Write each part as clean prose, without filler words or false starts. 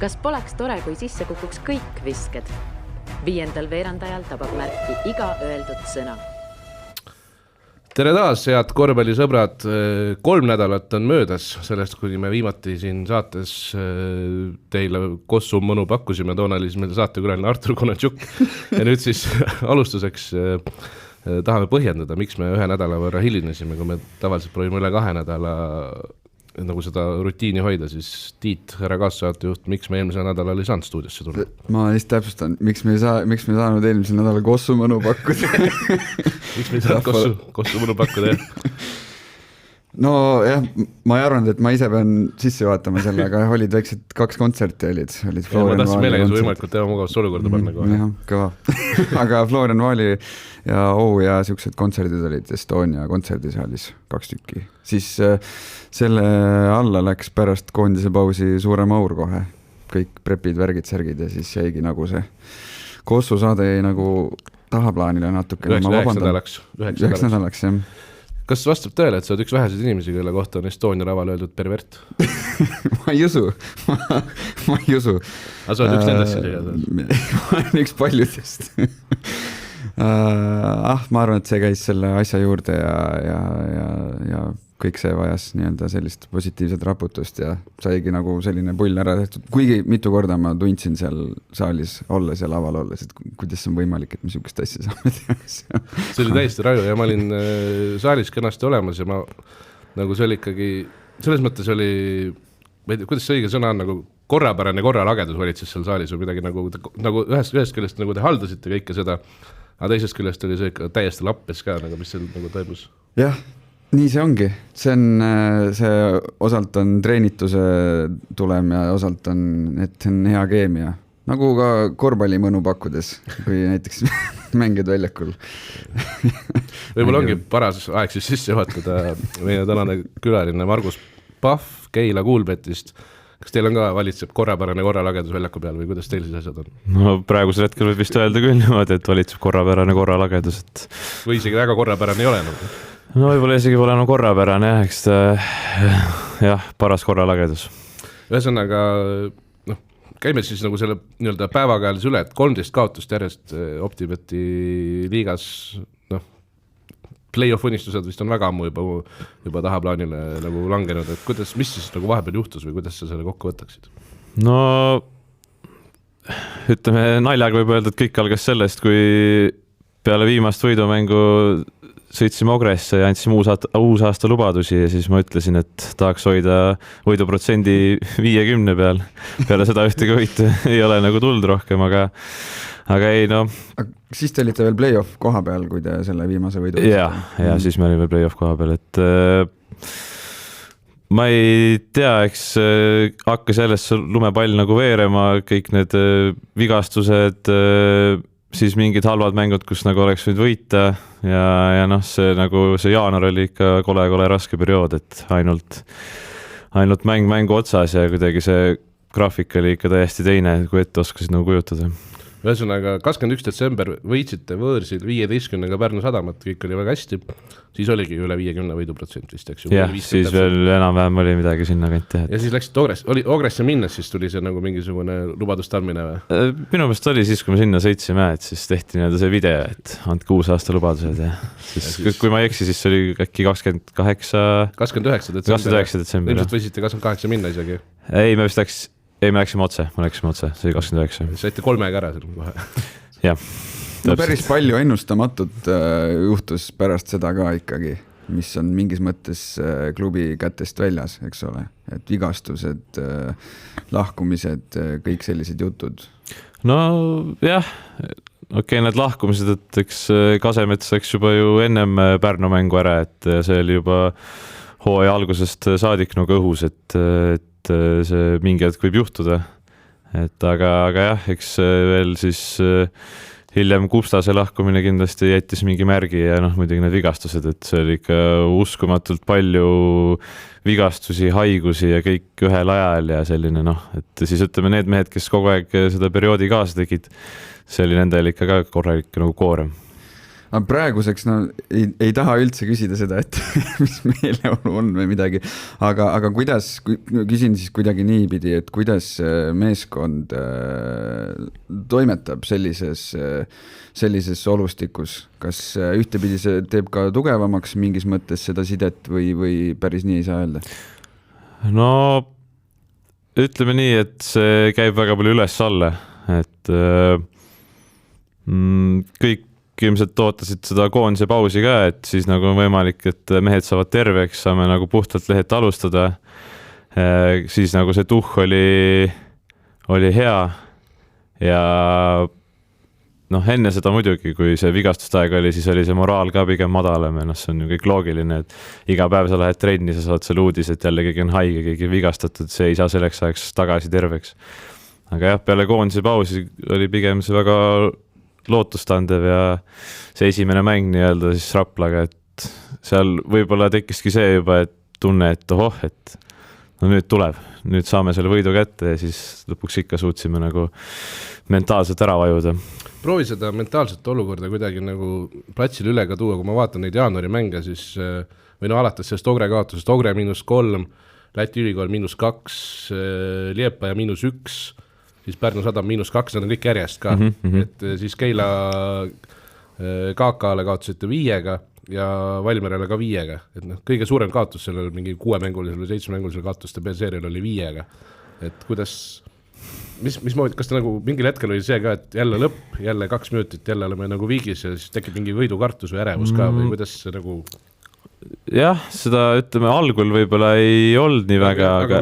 Kas poleks tore, kui sisse kukuks kõik visked? 5. veerandajal tabab märki iga öeldud sõna. Tere taas, head korvpallisõbrad. 3 nädalat on möödas sellest, kuni me viimati siin saates teile Kossu mõnu pakkusime. Toona oli meil saatekülaline Artur Konatšuk. Ja nüüd siis alustuseks tahame põhjendada, miks me 1 nädala võrra hilinesime, kui me tavaliselt proovime üle 2 nädala nagu seda rutiini hoida, siis Tiit, härra kaassaatejuht, miks me eelmisel nädalal ei saanud stuudiosse tulla? Ma lihtsalt täpsustan, miks me ei saanud eelmisel nädalal Kossu mõnu pakkuda? Miks me ei saanud Kossu mõnu pakkuda? No jah, ma ei arvanud, et ma ise pean sisse vaatama selle, aga olid väiksed 2 kontserti olid ma tahtsin meelega su võimalikult teha mugavast olukorda panna kohe. Jah, kõva. Aga Florian Vaali ja OU ja siuksed kontserdid olid Estonia kontserdisaalis 2 tükki. Siis selle alla läks pärast koondise pausi suurem aur kohe. Kõik prepid, värgid, särgid ja siis jäigi nagu see Kossu saade jäi nagu tahaplaanile natuke. 9 nädalaks. 9 nädalaks, jah. Kas vastab tõele, et sa oled üks väheseid inimesi, kelle kohta on Estonia laval öeldud pervert? Ma ei usu. Ma ei usu. Aga sa oled üks nendest? Ma olen üks paljudest. Ma arvan, et see käis selle asja juurde ja kõik see vajas nii-öelda sellist positiivset raputust ja saigi nagu selline pull ära tehtud. Kuigi mitu korda ma tundsin seal saalis olles ja laval olles, et kuidas on võimalik, et me sihukest asja saame teha. See oli täiesti raju ja ma olin saalis kenasti olemas ja ma nagu see oli ikkagi, selles mõttes oli, ma ei tea, kuidas see õige sõna on, nagu korrapärane korralagedus valitses seal saalis või midagi nagu ühest küljest nagu te haldasite kõike seda, aga teisest küljest oli see ikka täiesti lappes ka, nagu mis seal nagu toimus. Jah. Nii see ongi. See osalt on treenituse tulem ja osalt on, et see on hea keemia. Nagu ka korvpalli mõnu pakkudes, kui näiteks mängid väljakul. Võib-olla ongi paras aeg siis sisse juhatada meie tänane külaline Margus Pahv Keila Kuulbetist. Kas teil on ka valitseb korrapärane korralagedus väljaku peal või kuidas teil siis asjad on? No praegusel hetkel võib vist öelda küll niimoodi, et valitseb korrapärane korralagedus. Või isegi väga korrapärane ei ole? No võib-olla isegi pole korrapärane, eks paras korralagedus. Ühesõnaga, käime siis nagu selle nii-öelda päevakajalis üle, et 13 kaotust järjest Optibeti liigas, play-off unistused vist on väga ammu juba tahaplaanile nagu langenud, et kuidas, mis siis nagu vahepeal juhtus või kuidas sa selle kokku võtaksid? No ütleme, naljaga võib öelda, et kõik algas sellest, kui peale viimast võidumängu sõitsime Ogresse ja andsime uus aasta lubadusi ja siis ma ütlesin, et tahaks hoida võiduprotsendi 50 peal. Peale seda ühtegi võitu ei ole nagu tuld rohkem, aga ei Siis te olite veel play-off koha peal, kui te selle viimase võidu? Ja siis me olime play-off koha peal, et ma ei tea, eks hakkas jälle lumepall nagu veerema, kõik need vigastused, siis mingid halvad mängud, kus nagu oleks võid võita ja see jaanuar oli ikka kole raske periood, et ainult mängu otsas ja kuidagi see graafik oli ikka täiesti teine, kui ette oskasid nagu kujutada. Ühesõnaga, 21. detsember võitsite võõrsil 15-ga Pärnu Sadamat, kõik oli väga hästi, siis oligi üle 50 võiduprotsent vist, eks ju? Jah, siis veel enam-vähem oli midagi sinna kanti. Ja siis läksid Ogresse minnes, siis tuli see nagu mingisugune lubadust andmine või? Minu meelest oli siis, kui me sinna sõitsime, et siis tehti nii-öelda see video, et andke 6 aasta lubadused ja siis kui ma ei eksi, siis oli äkki 29. detsember. Ilmselt võisite 28 minna isegi? Ei, me läksime otse, see oli 29. Saite 3-ga ära seal kohe. Jah. No päris palju ennustamatut juhtus pärast seda ka ikkagi, mis on mingis mõttes klubi kätest väljas, eks ole. Et vigastused, lahkumised, kõik sellised jutud. No jah, need lahkumised, et eks Kasemets läks juba ju ennem Pärnu mängu ära, et see oli juba hooaja algusest saadik nagu õhus, et see mingi hetk võib juhtuda, et aga jah, eks veel siis hiljem Kupstase lahkumine kindlasti jättis mingi märgi ja muidugi need vigastused, et see oli ikka uskumatult palju vigastusi, haigusi ja kõik ühel ajal ja selline et siis ütleme need mehed, kes kogu aeg seda perioodi kaasa tegid, see oli nendel ikka ka korralik nagu koorem. aga praeguseks ei taha üldse küsida seda, et mis meeleolu on või midagi, aga kuidas, küsin siis kuidagi niipidi, et kuidas meeskond toimetab sellises olustikus, kas ühtepidi see teeb ka tugevamaks mingis mõttes seda sidet või päris nii ei saa öelda? No ütleme nii, et see käib väga palju üles-alla, et kõik ilmselt ootasid seda koondise pausi ka, et siis nagu on võimalik, et mehed saavad terveks, saame nagu puhtalt lehelt alustada. Siis nagu see oli hea ja enne seda muidugi, kui see vigastustaeg oli, siis oli see moraal ka pigem madalam ja see on ju kõik loogiline, et iga päev sa lähed trenni, sa saad selle uudis, et jälle keegi on haige, keegi vigastatud, see ei saa selleks ajaks tagasi terveks. Aga jah, peale koondise pausi oli pigem see väga lootustandev ja see esimene mäng nii-öelda siis Raplaga, et seal võib-olla tekkiski see juba, et tunne, et ohoh, et nüüd tuleb, nüüd saame selle võidu kätte ja siis lõpuks ikka suutsime nagu mentaalselt ära vajuda. Proovi seda mentaalset olukorda kuidagi nagu platsile üle ka tuua, kui ma vaatan neid jaanuari mänge, siis või alates sellest Ogre kaotusest, Ogre -3, Läti Ülikool -2, Liepaja -1, siis Pärnu Sadam -2, nad on kõik järjest ka, et siis Keila KK-le kaotusite 5 ja Valmerele ka 5, et kõige suurem kaotus sellel mingi 6-mängulisel või 7-mängulisel kaotuste seerial oli 5, et kuidas, mismoodi, kas ta nagu mingil hetkel oli see ka, et jälle lõpp, jälle 2 minutit, jälle oleme nagu viigis ja siis tekib mingi võidukartus või ärevus ka või kuidas see nagu jah, seda ütleme algul võib-olla ei olnud nii väga, aga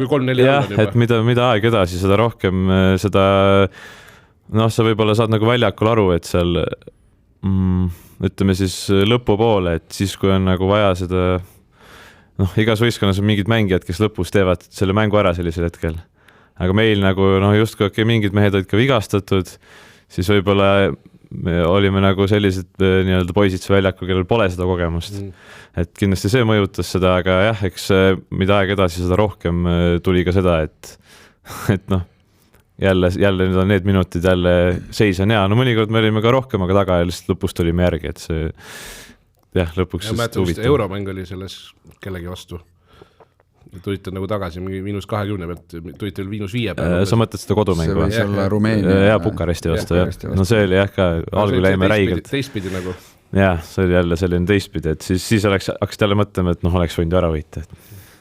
jah, et mida aeg edasi, seda rohkem seda, sa võib-olla saad nagu väljakul aru, et seal ütleme siis lõpupoole, et siis kui on nagu vaja seda igas võistkonnas on mingid mängijad, kes lõpus teevad selle mängu ära sellisel hetkel, aga meil nagu justkui mingid mehed olid ka vigastatud, siis võib-olla me olime nagu sellised nii-öelda poisid väljakul, kellel pole seda kogemust. Et kindlasti see mõjutas seda, aga jah, eks mida aeg edasi seda rohkem tuli ka seda, et jälle nüüd on need minutid jälle seis on hea. No mõnikord me olime ka rohkem, aga taga ja lihtsalt lõpust tulime järgi, et see jah, lõpuks ja huvitav. Euromäng oli selles kellegi vastu. Tulite nagu tagasi -20 pealt, tulite veel -5 peal. Sa mõtled seda kodumängu? See võis olla Rumeenia. Ja Bukaresti vastu. No see oli jah ka, algul jäime räigelt. Teistpidi nagu. Jah, see oli jälle selline teistpidi, et siis hakkasid jälle mõtlema, et oleks võinud ära võita.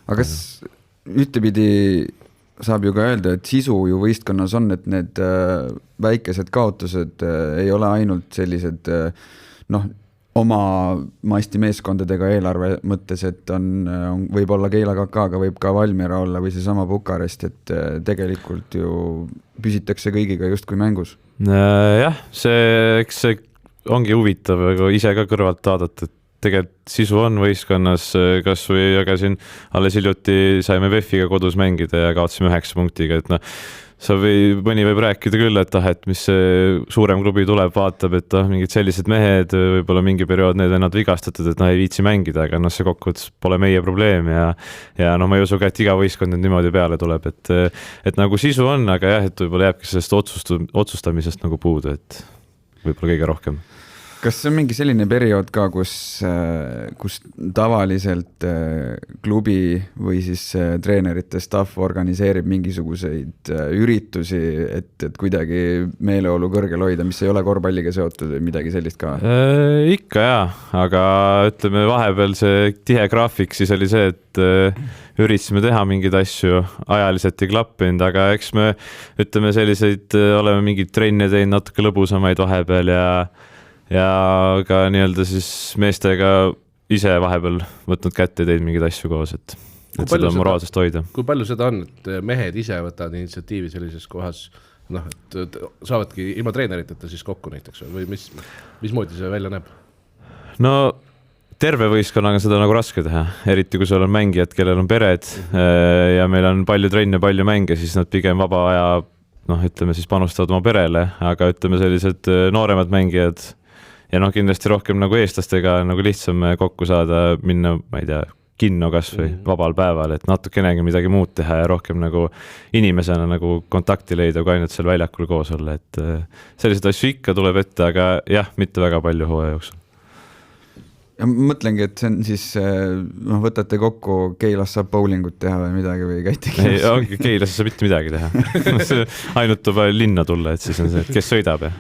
Aga kas ühtepidi saab ju ka öelda, et sisu ju võistkonnas on, et need väikesed kaotused ei ole ainult sellised oma masti meeskondadega eelarve mõttes, et võib olla Keila KK-ga, võib ka Valmiera olla või see sama Bukarest, et tegelikult ju püsitakse kõigiga justkui mängus. Jah, eks see ongi huvitav, aga ise ka kõrvalt vaadata, et tegelikult sisu on võistkonnas, kas või aga siin alles hiljuti saime VEF-iga kodus mängida ja kaotasime 9 punktiga, et mõni võib rääkida küll, et mis see suurem klubi tuleb, vaatab, et mingid sellised mehed, võib-olla mingi periood need vennad vigastatud, et ei viitsi mängida, aga see kokkuvõttes pole meie probleem ja ma ei usu ka, et iga võistkond niimoodi peale tuleb, et nagu sisu on, aga jah, et võib-olla jääbki sellest otsustamisest nagu puudu, et võib-olla kõige rohkem. Kas see on mingi selline periood ka, kus tavaliselt klubi või siis treenerite staff organiseerib mingisuguseid üritusi, et kuidagi meeleolu kõrgel hoida, mis ei ole korvpalliga seotud või midagi sellist ka? Ikka jah, aga ütleme vahepeal see tihe graafik siis oli see, et üritasime teha mingeid asju, ajaliselt ei klappinud, aga eks me ütleme selliseid, oleme mingeid trenne teinud natuke lõbusamaid vahepeal ja ka nii-öelda siis meestega ise vahepeal võtnud kätte ja teinud mingeid asju koos, et seda moraalsest hoida. Kui palju seda on, et mehed ise võtavad initsiatiivi sellises kohas, et saavadki ilma treeneriteta siis kokku näiteks või mismoodi see välja näeb? No terve võistkonnaga seda nagu raske teha, eriti kui sul on mängijad, kellel on pered ja meil on palju trenne, palju mänge, siis nad pigem vaba aja ütleme siis panustavad oma perele, aga ütleme sellised nooremad mängijad ja kindlasti rohkem nagu eestlastega nagu lihtsam kokku saada, minna, ma ei tea, kinno kas või vabal päeval, et natukenegi midagi muud teha ja rohkem nagu inimesena nagu kontakti leida, kui ainult seal väljakul koos olla, et sellised asju ikka tuleb ette, aga jah, mitte väga palju hooaja jooksul. ja mõtlengi, et see on siis, võtate kokku, Keilas saab bowlingut teha või midagi või käite Keilas? Keilas ei saa mitte midagi teha. Ainult tuleb linna tulla, et siis on see, et kes sõidab ja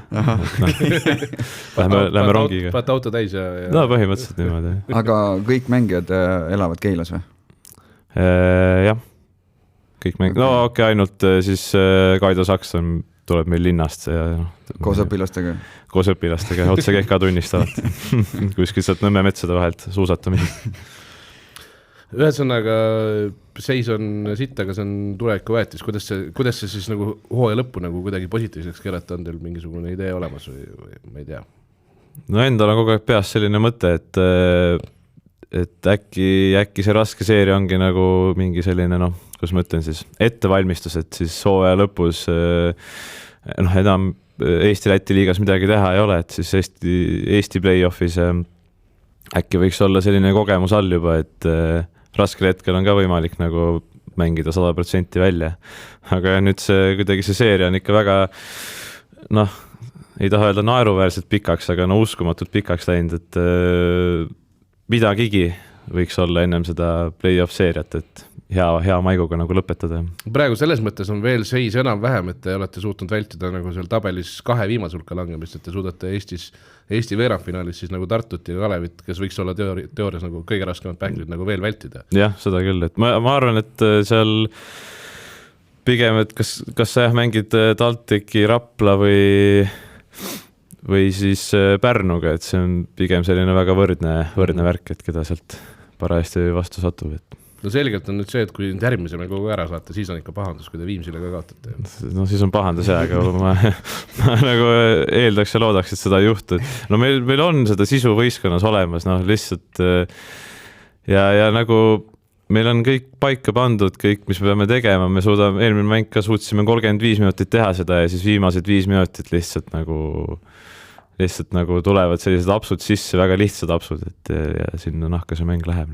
lähme rongiga. Panete auto täis ja... No põhimõtteliselt niimoodi. Aga kõik mängijad elavad Keilas või? Jah, kõik mängijad. No okei, ainult siis Kaido Sakson tuleb meil linnast ja koos õpilastega? Koos õpilastega, otse Kehka tunnist alati. Kuskil sealt Nõmme metsade vahelt suusatamine. Ühesõnaga, seis on sitt, aga see on tuleviku väetis. Kuidas see siis nagu hooaja lõppu nagu kuidagi positiivseks keerata, on teil mingisugune idee olemas või ma ei tea? No endal on kogu aeg peas selline mõte, et äkki see raske seeria ongi nagu mingi selline, kus ma ütlen siis, ettevalmistus, et siis hooaja lõpus enam Eesti-Läti liigas midagi teha ei ole, et siis Eesti play-offis äkki võiks olla selline kogemus all juba, et raskel hetkel on ka võimalik nagu mängida 100% välja. Aga nüüd kuidagi see seeria on ikka väga, ei taha öelda naeruväärselt pikaks, aga uskumatult pikaks läinud, et midagigi võiks olla ennem seda play-off seeriat, et hea maiguga nagu lõpetada. Praegu selles mõttes on veel seis enam vähem, et te olete suutnud vältida nagu seal tabelis 2 viimase hulka langemist, et te suudate Eesti veerandfinaalis siis nagu Tartut ja Kalevit, kes võiks olla teoorias nagu kõige raskemad pähklid nagu veel vältida. Jah, seda küll, et ma arvan, et seal pigem, et kas sa mängid TalTechi, Rapla või siis Pärnuga, et see on pigem selline väga võrdne värk, et keda sealt parajasti vastu satub, et no selgelt on nüüd see, et kui järgmise mängu ära saate, siis on ikka pahandus, kui te Viimsile ka kaotate. No siis on pahandus jah, aga ma nagu eeldaks ja loodaks, et seda ei juhtu. No meil on seda sisu võistkonnas olemas, lihtsalt ja nagu meil on kõik paika pandud, kõik, mis me peame tegema, me suudame, eelmine mäng ka suutsime 35 minutit teha seda ja siis viimased 5 minutit lihtsalt nagu tulevad sellised apsud sisse, väga lihtsad apsud, et ja sinna nahka see mäng läheb.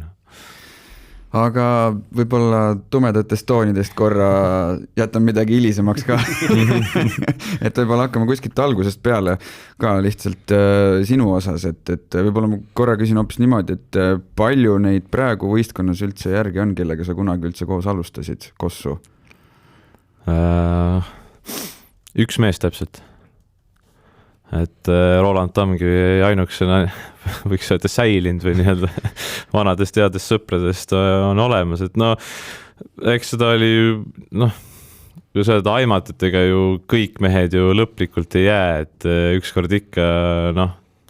Aga võib-olla tumedatest toonidest korra jätan midagi hilisemaks ka. Et võib-olla hakkame kuskilt algusest peale ka lihtsalt sinu osas, et võib-olla ma korra küsin hoopis niimoodi, et palju neid praegu võistkonnas üldse järgi on, kellega sa kunagi üldse koos alustasid Kossu? Üks mees täpselt. Et Roland Tamkivi ainuksena võiks öelda säilinud või nii-öelda vanadest headest sõpradest on olemas, et eks seda oli kui sa öelda aimata, et ega ju kõik mehed ju lõplikult ei jää, et ükskord ikka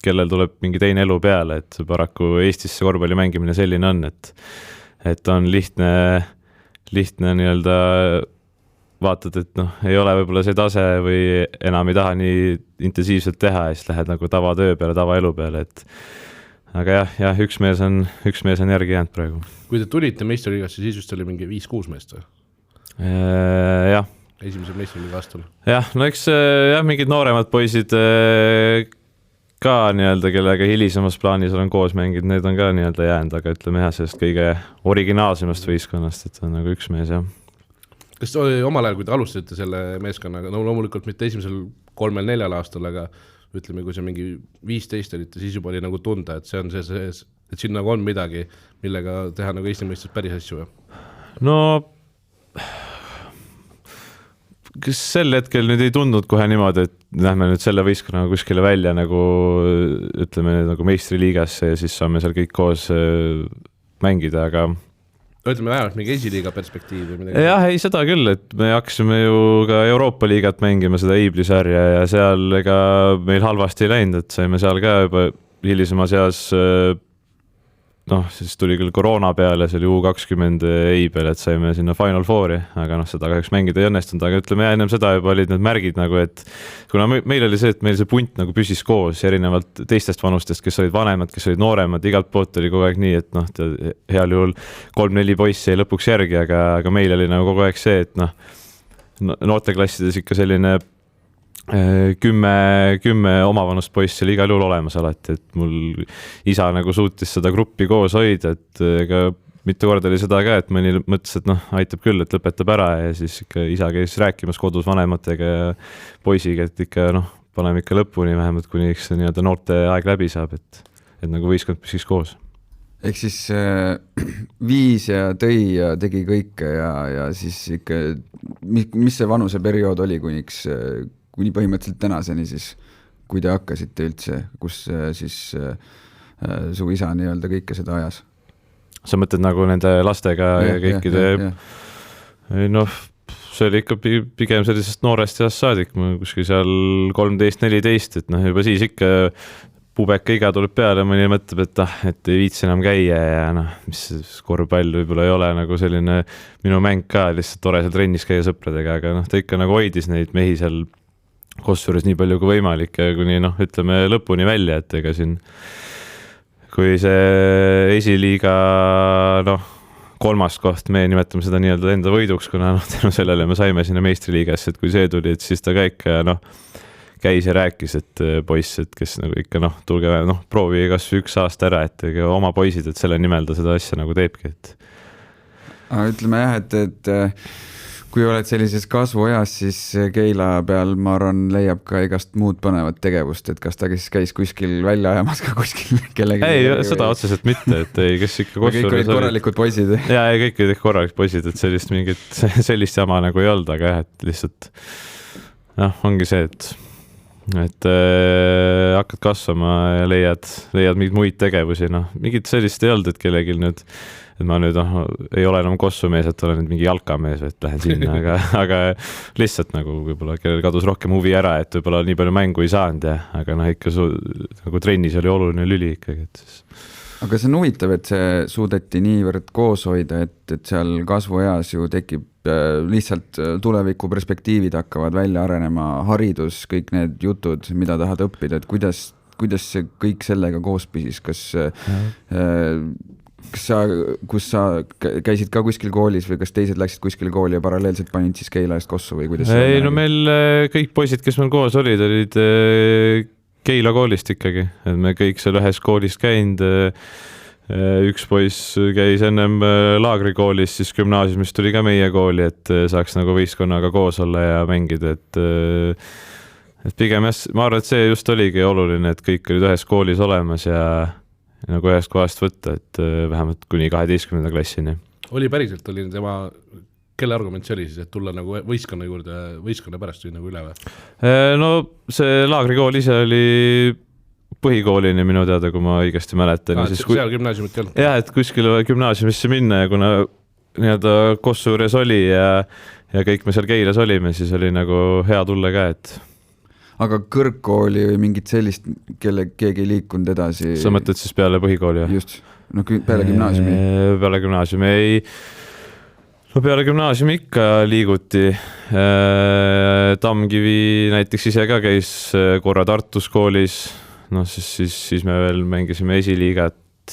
kellel tuleb mingi teine elu peale, et paraku Eestis see korvpalli mängimine selline on, et on lihtne nii-öelda vaatad, et ei ole võib-olla see tase või enam ei taha nii intensiivselt teha ja siis lähed nagu tavatöö peale, tavaelu peale, et aga jah, üks mees on järgi jäänud praegu. Kui te tulite meistriliigasse, siis just oli mingi 5-6 meest või? Jah. Esimesel meistriliiga astul? Jah, eks mingid nooremad poisid ka nii-öelda, kellega hilisemas plaanis olen koos mänginud, need on ka nii-öelda jäänud, aga ütleme sellest kõige originaalsemast võistkonnast, et on nagu üks mees, jah. Kas omal ajal, kui te alustasite selle meeskonnaga, loomulikult mitte esimesel 3-4 aastal, aga ütleme, kui see mingi 15 olite, siis juba oli nagu tunda, et see on et siin nagu on midagi, millega teha nagu Eesti mõistes päris asju või? No kas sel hetkel nüüd ei tundnud kohe niimoodi, et lähme nüüd selle võistkonnaga kuskile välja nagu ütleme nagu meistriliigasse ja siis saame seal kõik koos mängida, aga ütleme vähemalt mingi esiliiga perspektiiv või midagi. Jah, ei seda küll, et me hakkasime ju ka Euroopa liigat mängima seda Eibli sarja ja seal ega meil halvasti ei läinud, et saime seal ka juba hilisemas eas siis tuli küll koroona peale, see oli U20 Eibel, et saime sinna Final Fouri, aga seda kahjuks mängida ei õnnestunud, aga ütleme ennem seda juba olid need märgid nagu, et kuna meil oli see, et meil see punt nagu püsis koos erinevalt teistest vanustest, kes olid vanemad, kes olid nooremad, igalt poolt oli kogu aeg nii, et heal juhul 3-4 poissi jäi lõpuks järgi, aga meil oli nagu kogu aeg see, et noorteklassides ikka selline 10 omavanust poissi oli igal juhul olemas alati, et mul isa nagu suutis seda gruppi koos hoida, et ega mitu korda oli seda ka, et mõni mõtles, et aitab küll, et lõpetab ära ja siis ikka isa käis rääkimas kodus vanematega ja poisiga, et ikka paneme ikka lõpuni vähemalt, kuni see nii-öelda noorte aeg läbi saab, et et nagu võistkond püsiks koos. Ehk siis viis ja tõi ja tegi kõike ja siis ikka, mis see vanuseperiood oli kuni põhimõtteliselt tänaseni siis, kui te hakkasite üldse, kus siis su isa nii-öelda kõike seda ajas? Sa mõtled nagu nende lastega ja kõikide... Noh, see oli ikka pigem sellisest noorest heast saadik, kuskil seal 13-14, et noh, juba siis ikka pubeka iga tuleb peale, mõni mõtleb, et ei viitsi enam käia ja noh, mis korvpall võib-olla ei ole nagu selline minu mäng ka, lihtsalt tore seal trennis käia sõpradega, aga noh, ta ikka nagu hoidis neid mehi seal Kossuris nii palju kui võimalik ja kuni noh, ütleme lõpuni välja, et ega siin kui see esiliiga noh, 3. koht, me nimetame seda nii-öelda enda võiduks, kuna noh, tänu sellele me saime sinna meistriliigasse, et kui see tuli, et siis ta ka ikka noh, käis ja rääkis, et poiss, et kes nagu ikka noh, tulge noh, proovi kas 1 aasta ära, et oma poisid, et selle nimel ta seda asja nagu teebki, et. Aga ütleme jah, et kui oled sellises kasvuajas, siis Keila peal, ma arvan, leiab ka igast muud põnevat tegevust, et kas ta käis kuskil välja ajamas ka kuskil kellegi? Ei, seda otseselt mitte, et ei, kes ikka Kossuris kõik olid korralikud poisid. Jaa, kõik olid korralikud poisid, et sellist jama nagu ei olnud, aga jah, et lihtsalt noh, ongi see, et hakkad kasvama ja leiad mingid muid tegevusi, noh, mingit sellist ei olnud, et kellelgi nüüd et ma nüüd ei ole enam kossumees, et olen nüüd mingi jalkamees, et lähen sinna, aga lihtsalt nagu võib-olla kellel kadus rohkem huvi ära, et võib-olla nii palju mängu ei saanud, aga noh, ikka nagu trennis oli oluline lüli ikkagi. Aga see on huvitav, et see suudeti niivõrd koos hoida, et seal kasvueas ju tekib lihtsalt tuleviku perspektiivid hakkavad välja arenema, haridus, kõik need jutud, mida tahad õppida, et kuidas see kõik sellega koos püsis, kus sa käisid ka kuskil koolis või kas teised läksid kuskil kooli ja paralleelselt panid siis Keila eest Kossu või kuidas? Ei, no meil kõik poisid, kes meil koos olid Keila koolist ikkagi, et me kõik seal ühes koolis käinud. Üks poiss käis ennem laagrikoolis, siis gümnaasiumist tuli ka meie kooli, et saaks nagu võistkonnaga koos olla ja mängida, et pigem ma arvan, et see just oligi oluline, et kõik olid ühes koolis olemas ja nagu ühest kohast võtta, et vähemalt kuni 12. klassini. Oli päriselt, oli tema, kelle argument see oli siis, et tulla nagu võistkonna juurde, võistkonna pärast või nagu üle või? No see laagrikool ise oli põhikoolini minu teada, kui ma õigesti mäletan. Seal gümnaasiumit ei olnud? Jah, et kuskile gümnaasiumisse minna ja kuna nii-öelda Kossu juures oli ja kõik me seal Keilas olime, siis oli nagu hea tulla ka, et aga kõrgkooli või mingit sellist, keegi ei liikunud edasi? Sa mõtled siis peale põhikooli? Just, no peale gümnaasiumi? Peale gümnaasiumi ei. No peale gümnaasiumi ikka liiguti. Tammkivi näiteks ise ka käis korra Tartus koolis. No siis me veel mängisime esiliigat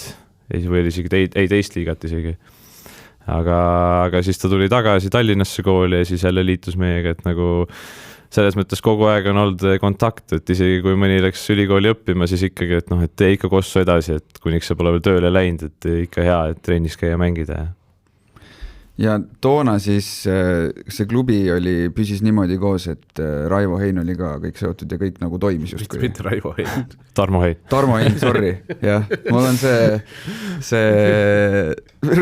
või isegi teist liigat isegi. Aga siis ta tuli tagasi Tallinnasse kooli ja siis jälle liitus meiega, et nagu selles mõttes kogu aeg on olnud kontakt, et isegi kui mõni läks ülikooli õppima, siis ikkagi, et noh, et tee ikka Kossu edasi, et kuniks see pole veel tööle läinud, et ikka hea, et trennis käia mängida. Ja toona siis see klubi püsis niimoodi koos, et Raivo Hein oli ka kõik seotud ja kõik nagu toimis just. Mitte Raivo Hein. Tarmo Hein. Tarmo Hein, sorry. Jah, mul on see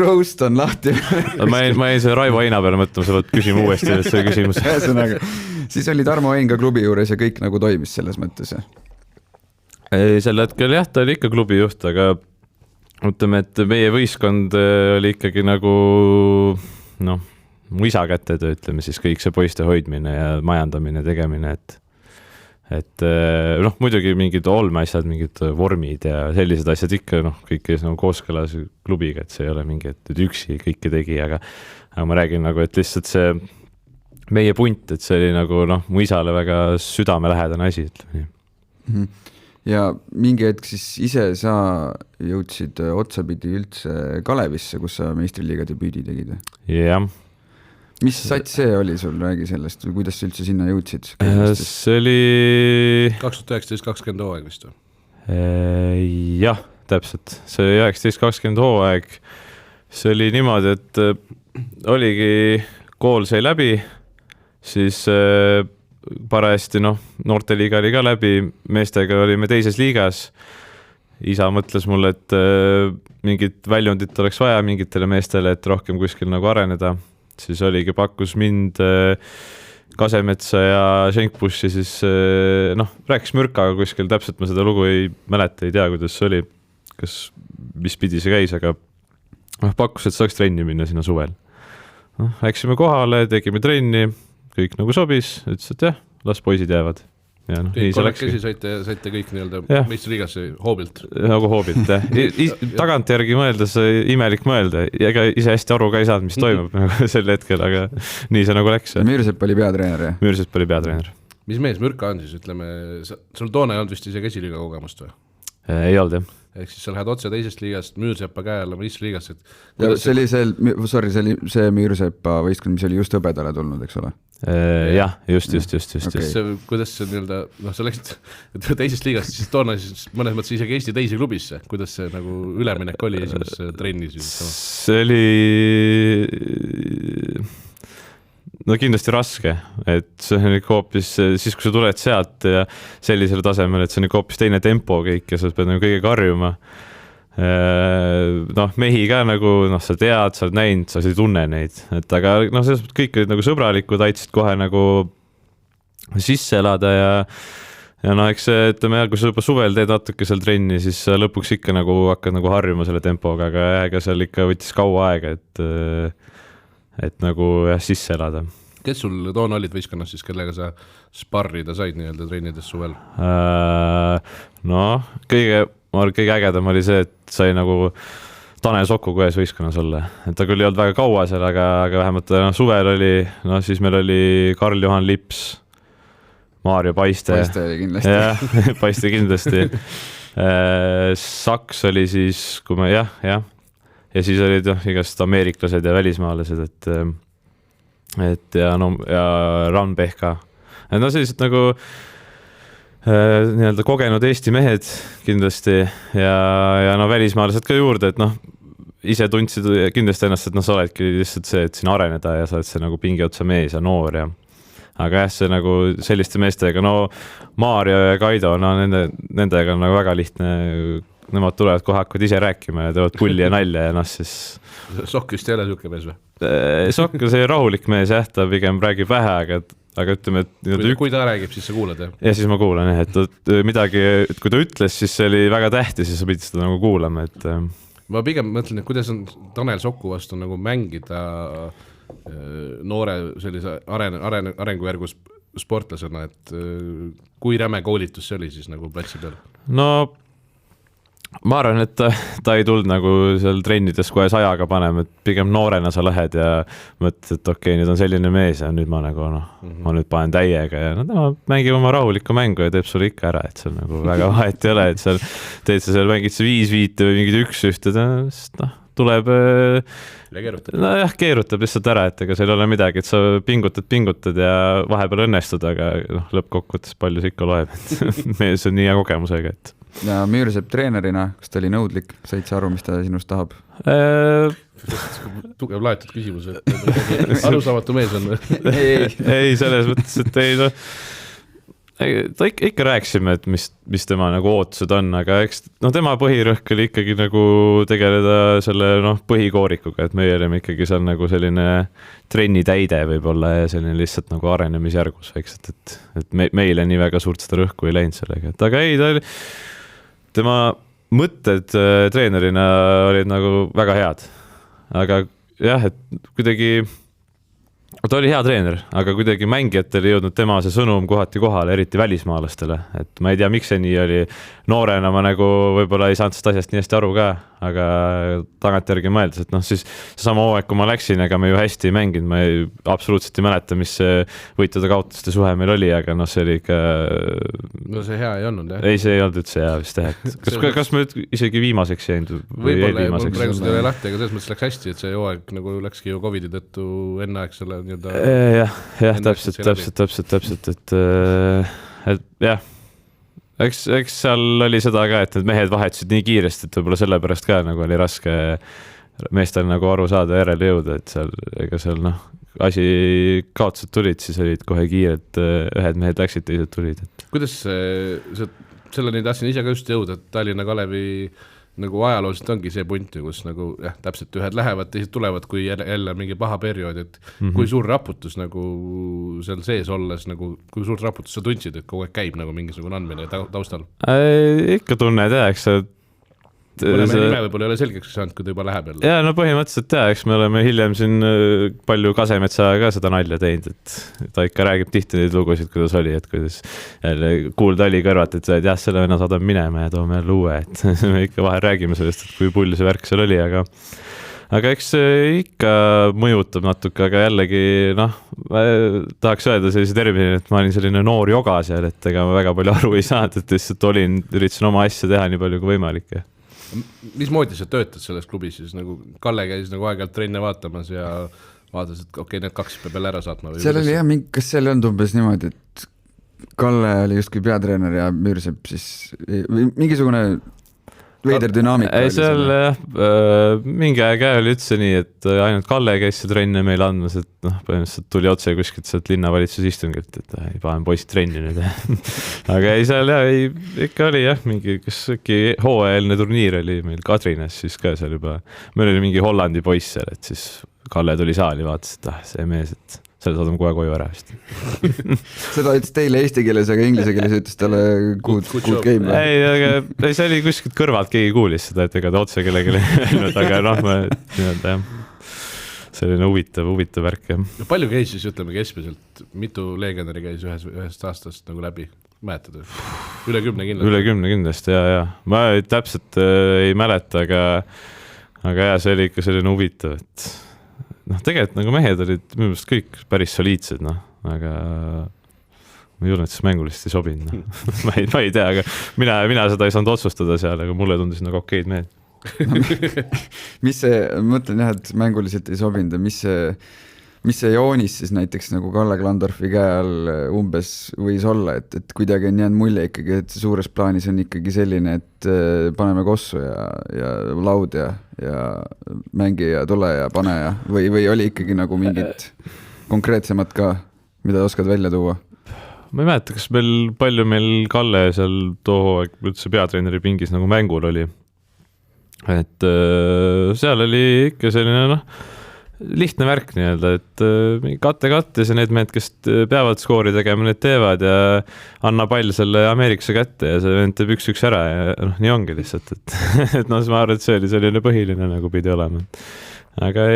roast on lahti. Ma ei see Raivo Heina peale mõtlema, sa võid küsima uuesti see küsimus. Siis oli Tarmo Hein ka klubi juures ja kõik nagu toimis selles mõttes. Sel hetkel jah, ta oli ikka klubi juht, aga ütleme, et meie võistkond oli ikkagi nagu noh, mu isa kätede, ütleme siis kõik see poiste hoidmine ja majandamine, tegemine, et noh, muidugi mingid olmeasjad, mingid vormid ja sellised asjad ikka noh, kõik nagu kooskõlas klubiga, et see ei ole mingi, et üksi kõike tegi, aga ma räägin nagu, et lihtsalt see meie punt, et see oli nagu noh, mu isale väga südamelähedane asi, ütleme nii. Ja mingi hetk siis ise sa jõudsid otsapidi üldse Kalevisse, kus sa meistriliiga debüüdi tegid? Jah. Mis sats see oli sul, räägi sellest, või kuidas sa üldse sinna jõudsid? See oli 2019-2020 hooaeg vist või? Jah, täpselt. See 19-20 hooaeg, see oli niimoodi, et oligi kool sai läbi, siis parajasti noorteliiga oli ka läbi, meestega olime teises liigas isa mõtles mulle, et mingit väljundit oleks vaja mingitele meestele, et rohkem kuskil nagu areneda. Siis oligi, pakkus mind Kasemetsa ja Schenkbussi, siis rääkis Mürkaga kuskil, täpselt ma seda lugu ei mäleta, ei tea, kuidas see oli, mis pidi see käis, aga pakkus, et saaks trenni minna sinna suvel. Läksime kohale, tegime trenni, kõik nagu sobis, ütles, et jah, las poisid jäävad. Ja kolmekesi saite kõik nii-öelda meistriliigasse hoobilt. Nagu hoobilt, jah. Tagant järgi mõeldes imelik mõelda, ega ise hästi aru ka ei saanud, mis toimub nagu sel hetkel, aga nii see nagu läks. Müürsepp oli peatreener, jah? Müürsepp oli peatreener. Mis mees Mürka on siis, ütleme, sul toona ei olnud vist isegi esiliiga kogemust või? Ei olnud, jah. Ehk siis sa lähed otse teisest liigast Müürsepa käe alla meistriliigasse. See oli see Müürsepa võistkond, mis oli just hõbedale tulnud, eks ole? Jah, just. Kuidas see nii-öelda, sa läksid teisest liigast, siis toona siis mõnes mõttes isegi Eesti teise klubisse, kuidas see nagu üleminek oli esimesse trenni? See oli kindlasti raske, et see on ikka hoopis, siis kui sa tuled sealt ja sellisele tasemel, et see on ikka hoopis teine tempo kõik ja sa pead nagu kõige karjuma. Mehi ka nagu, sa tead, sa oled näinud, sa ei tunne neid, et aga kõik olid nagu sõbralikud, aitasid kohe nagu sisse elada ja eks ütleme, kui sa juba suvel teed natuke seal trenni, siis lõpuks ikka nagu hakkad nagu harjuma selle tempoga, aga seal ikka võttis kaua aega, et nagu sisse elada. Kes sul toona olid võistkonnas siis, kellega sa sparrida said nii-öelda treenides suvel? Kõige ägedam oli see, et sai nagu Tanel Sokuga ühes võistkonnas olla. Et ta küll ei olnud väga kaua seal, aga vähemalt suvel oli, siis meil oli Karl-Johan Lips, Maarjo Paiste. Paiste oli kindlasti. Jah, Paiste kindlasti. Saks oli siis, kui ma, jah. Ja siis olid igast ameeriklased ja välismaalased, ja Ran Pehka. Sellised nagu nii-öelda kogenud Eesti mehed kindlasti ja välismaalased ka juurde, et ise tundsid kindlasti ennast, et sa oledki lihtsalt see, et siin areneda ja sa oled see nagu pingiotsa mees ja noor aga jah, see nagu selliste meestega, Maarjo ja Kaido, nendega on nagu väga lihtne. Nemad tulevad kohe, hakkavad ise rääkima ja teevad pulli ja nalja ja siis... Sokk just ei ole siuke mees või? Sokk on see rahulik mees, ta pigem räägib vähe, aga ütleme, et... Kui ta räägib, siis sa kuulad, jah? Ja siis ma kuulan, et midagi, kui ta ütles, siis see oli väga tähtis, siis sa pidid seda nagu kuulama, et... Ma pigem mõtlen, et kuidas on Tanel Soku vastu nagu mängida noore sellise arengujärgus sportlasena, et kui räme koolitus see oli siis nagu platsi peal? Ma arvan, et ta ei tulnud nagu seal trennides kohe 100-ga panema, et pigem noorena sa lähed ja mõtled, et okei, nüüd on selline mees ja nüüd ma nagu, ma nüüd panen täiega ja ta mängib oma rahulikku mängu ja teeb sulle ikka ära, et seal nagu väga vahet ei ole, et seal teed sa seal mängid see 5-5 või mingid 1-1, tuleb keerutab lihtsalt ära, et ega seal ei ole midagi, et sa pingutad ja vahepeal õnnestud, aga lõppkokkuvõttes palju see ikka loeb, et mees on nii hea kogemusega, et ja Müürsepp treenerina, kas ta oli nõudlik, said sa aru, mis ta sinust tahab? Tugev laetud küsimus, et arusaamatu mees on. Ei, selles mõttes, et ta ikka rääksime, et mis tema nagu ootused on, aga eks tema põhirõhk oli ikkagi nagu tegeleda selle põhikoorikuga, et meie olime ikkagi seal nagu selline trenni täide võib-olla ja selline lihtsalt nagu arenemisjärgus väikselt, et meile nii väga suurt seda rõhku ei läinud sellega, et aga ei, ta oli tema mõtted treenerina olid nagu väga head, aga jah, et kuidagi ta oli hea treener, aga kuidagi mängijatel ei jõudnud tema see sõnum kohati kohale, eriti välismaalastele, et ma ei tea, miks see nii oli. Noorena ma nagu võib-olla ei saanud seda asjast nii hästi aru ka, aga tagantjärgi mõeldes, et siis sama hooaeg, kui ma läksin, ega me ju hästi ei mänginud, ma absoluutselt ei mäleta, mis võitude kaotuste suhe meil oli, aga see oli ikka... see hea ei olnud, jah? Ei, see ei olnud üldse hea vist, kas me isegi viimaseks jäinud? Võib-olla, mul praegust ei ole lahti, aga selles mõttes läks hästi, et see hooaeg nagu läkski ju COVID-i tõttu enneaegsele jah, täpselt, et jah, eks seal oli seda ka, et need mehed vahetusid nii kiiresti, et võib-olla sellepärast ka nagu oli raske meestel nagu aru saada järele jõuda, et seal asi kaotused tulid, siis olid kohe kiired, ühed mehed läksid, teised tulid. Kuidas see selleni tahtsin ise ka just jõuda, et Tallinna Kalevi nagu ajalooliselt ongi see punt, kus nagu jah, täpselt ühed lähevad, teised tulevad, kui jälle mingi paha periood, et kui suur raputus nagu seal sees olles, nagu kui suur raputus sa tundsid, et kogu aeg käib nagu mingisugune andmine taustal? Ikka tunned, eks Mõne meie nime võib-olla ei ole selgeks saanud, kui ta juba läheb jälle. Ja, no põhimõtteliselt eks me oleme hiljem siin palju Kasemetsaga ka seda nalja teinud, et ta ikka räägib tihti neid lugusid, kuidas oli, et kuidas jälle kuulda oli kõrvat, et jah, selle venna saadame minema ja toome jälle uue, et me ikka vahel räägime sellest, et kui pull see värk seal oli, aga eks ikka mõjutab natuke, aga jällegi tahaks öelda sellise termini, et ma olin selline noor joga seal, et ega ma väga palju aru ei saanud, et lihtsalt üritasin oma asja teha nii palju kui võimalik. Mismoodi sa töötad selles klubis siis, nagu Kalle käis nagu aeg-ajalt trenne vaatamas ja vaatas, et okei, need 2 peab jälle ära saatma. Seal oli jah, kas seal ei olnud umbes niimoodi, et Kalle oli justkui peatreener ja Müürsepp siis mingisugune veider dünaamika. Ei, seal mingi aeg oli üldse nii, et ainult Kalle käis see trenne meil andmas, et põhimõtteliselt tuli otse kuskilt sealt linnavalitsuse istungilt, et ei panen poiss trenni nüüd. Aga ei, seal ikka oli jah, mingi, kas äkki hooajalne turniir oli meil Kadrinas, siis ka seal juba, meil oli mingi Hollandi poiss seal, et siis Kalle tuli saali, vaatas, et see mees, et selle saadame kohe koju ära vist. Seda ütles teile eesti keeles, aga inglise keeles ütles talle good game. Ei, see oli kuskilt kõrvalt, keegi kuulis seda, et ega ta otse kellegi öelnud, aga selline huvitav värk. Palju käis siis, ütleme keskmiselt, mitu legendari käis ühest aastast nagu läbi? Mäletad? Üle 10 kindlasti? Üle 10 kindlasti, ja. Ma täpselt ei mäleta, aga jah, see oli ikka selline huvitav, et tegelikult nagu mehed olid minu meelest kõik päris soliidsed, aga ma ei julnud siis mängulist ei sobinud. Ma ei tea, aga mina seda ei saanud otsustada seal, aga mulle tundis nagu okeid mehed. Mis see, mõtlen jah, et mänguliselt ei sobinud, mis see joonis siis näiteks nagu Kalle Klandorfi käe all umbes võis olla, et kuidagi on jäänud mulje ikkagi, et suures plaanis on ikkagi selline, et paneme kossu ja laud ja mängi ja tule ja pane ja või oli ikkagi nagu mingid konkreetsemad ka, mida oskad välja tuua? Ma ei mäleta, kas palju meil Kalle seal too üldse peatreeneri pingis nagu mängul oli. Et seal oli ikka selline lihtne värk nii-öelda, et katte ja need mehed, kes peavad skoori tegema, need teevad ja anna pall selle Ameerikuse kätte ja see vend teeb 1-1 ära ja nii ongi lihtsalt, et ma arvan, et see oli selline põhiline nagu pidi olema. Aga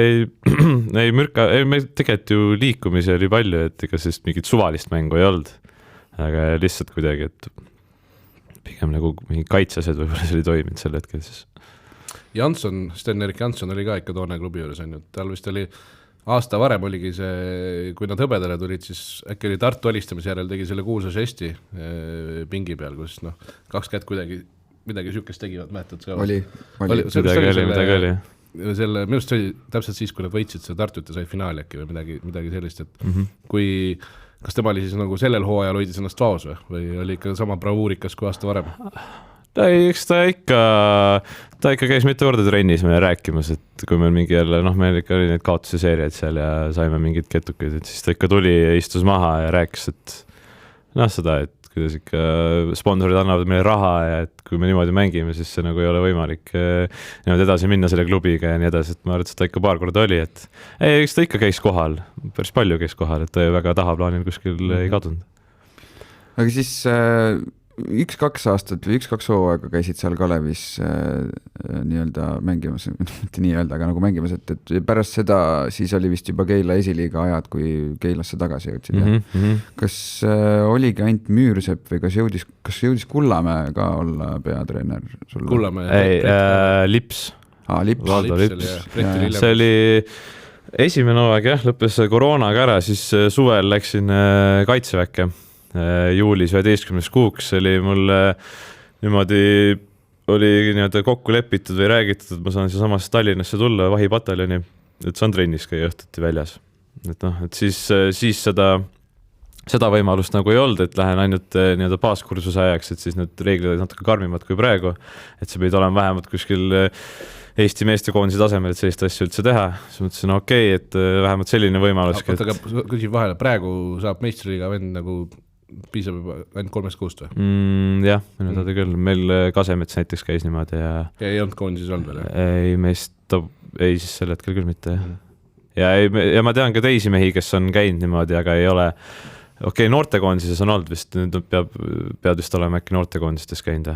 meil tegelikult ju liikumisi oli palju, et ega siis mingit suvalist mängu ei olnud, aga lihtsalt kuidagi, et pigem nagu mingi kaitsased võib-olla see oli toiminud sel hetkel siis. Sten-Erik Jansson oli ka ikka toone klubi juures, tal vist oli aasta varem oligi see, kui nad hõbedale tulid, siis äkki oli Tartu alistamise järel tegi selle kuulsa žesti pingi peal, kus 2 kätt kuidagi midagi sükest tegivad, mäletad ka? Oli. Midagi oli. Minu arust oli täpselt siis, kui nad võitsid seda Tartut ja said finaali äkki või midagi sellist, et kas tema oli siis nagu sellel hooajal hoidis ennast vaos või oli ikka sama bravuurikas kui aasta varem? Eks ta ikka käis mitu korda trennis me rääkimas, et kui meil mingi jälle, meil ikka oli neid kaotuse seeriaid seal ja saime mingid ketukeid, et siis ta ikka tuli ja istus maha ja rääkis, et seda, et kuidas ikka sponsorid annavad meile raha ja et kui me niimoodi mängime, siis see nagu ei ole võimalik edasi minna selle klubiga ja nii edasi, et ma arvan, et seda ikka paar korda oli, et eks ta ikka käis kohal, päris palju käis kohal, et ta väga tahaplaanil kuskil ei kadunud. Aga siis 1-2 aastat või 1-2 hooaega käisid seal Kalevis nii-öelda mängimas, mitte nii-öelda, aga nagu mängimas, et pärast seda siis oli vist juba Keila esiliiga ajad, kui Keilasse tagasi jõudsid. Kas oligi ainult Müürsepp või kas jõudis Kullamäe ka olla peatreener? Kullamäe? Lips. Lips. See oli esimene hooaeg, lõppes koroonaga ära, siis suvel läksin Kaitseväkke. Juulis 11 kuuks oli mul niimoodi oli nii-öelda kokku lepitud või räägitud, et ma saan samasse Tallinnasse tulla vahipataljoni, et saan trennis käia õhtuti väljas. Et siis seda võimalust nagu ei olnud, et lähen ainult nii-öelda baaskursuse ajaks, et siis need reeglid olid natuke karmimad kui praegu, et see pidi olema vähemalt kuskil Eesti meestekoondise tasemel, et sellist asja üldse teha. Siis mõtlesin, okei, et vähemalt selline võimalus. Aga küsin vahele, praegu saab meistriliiga vend nagu piisab juba ainult 3-6 või? Jah, minu teada küll. Meil Kasemets näiteks käis niimoodi ja ei olnud koondises olnud veel? Ei, ei siis sel hetkel küll mitte. Ja ma tean ka teisi mehi, kes on käinud niimoodi, aga ei ole noortekoondises on olnud vist, nüüd pead vist olema äkki noortekoondistes käinud.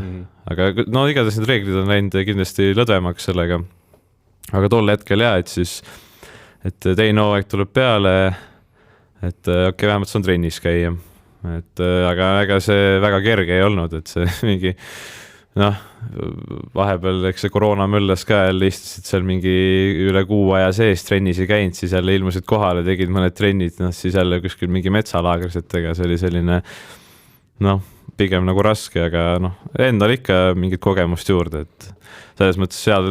Aga no igatahes need reeglid on läinud kindlasti lõdvemaks sellega. Aga tol hetkel et teine hooaeg tuleb peale, et vähemalt see on trennis käia. Aga ega see väga kerge ei olnud, et see mingi vahepeal eks see koroona möllas ka jälle istusid seal mingi üle kuu aja sees trennis ei käinud, siis jälle ilmusid kohale, tegid mõned trennid, siis jälle kuskil mingi metsalaagris, et ega see oli selline pigem nagu raske, aga endal ikka mingit kogemust juurde, et selles mõttes seal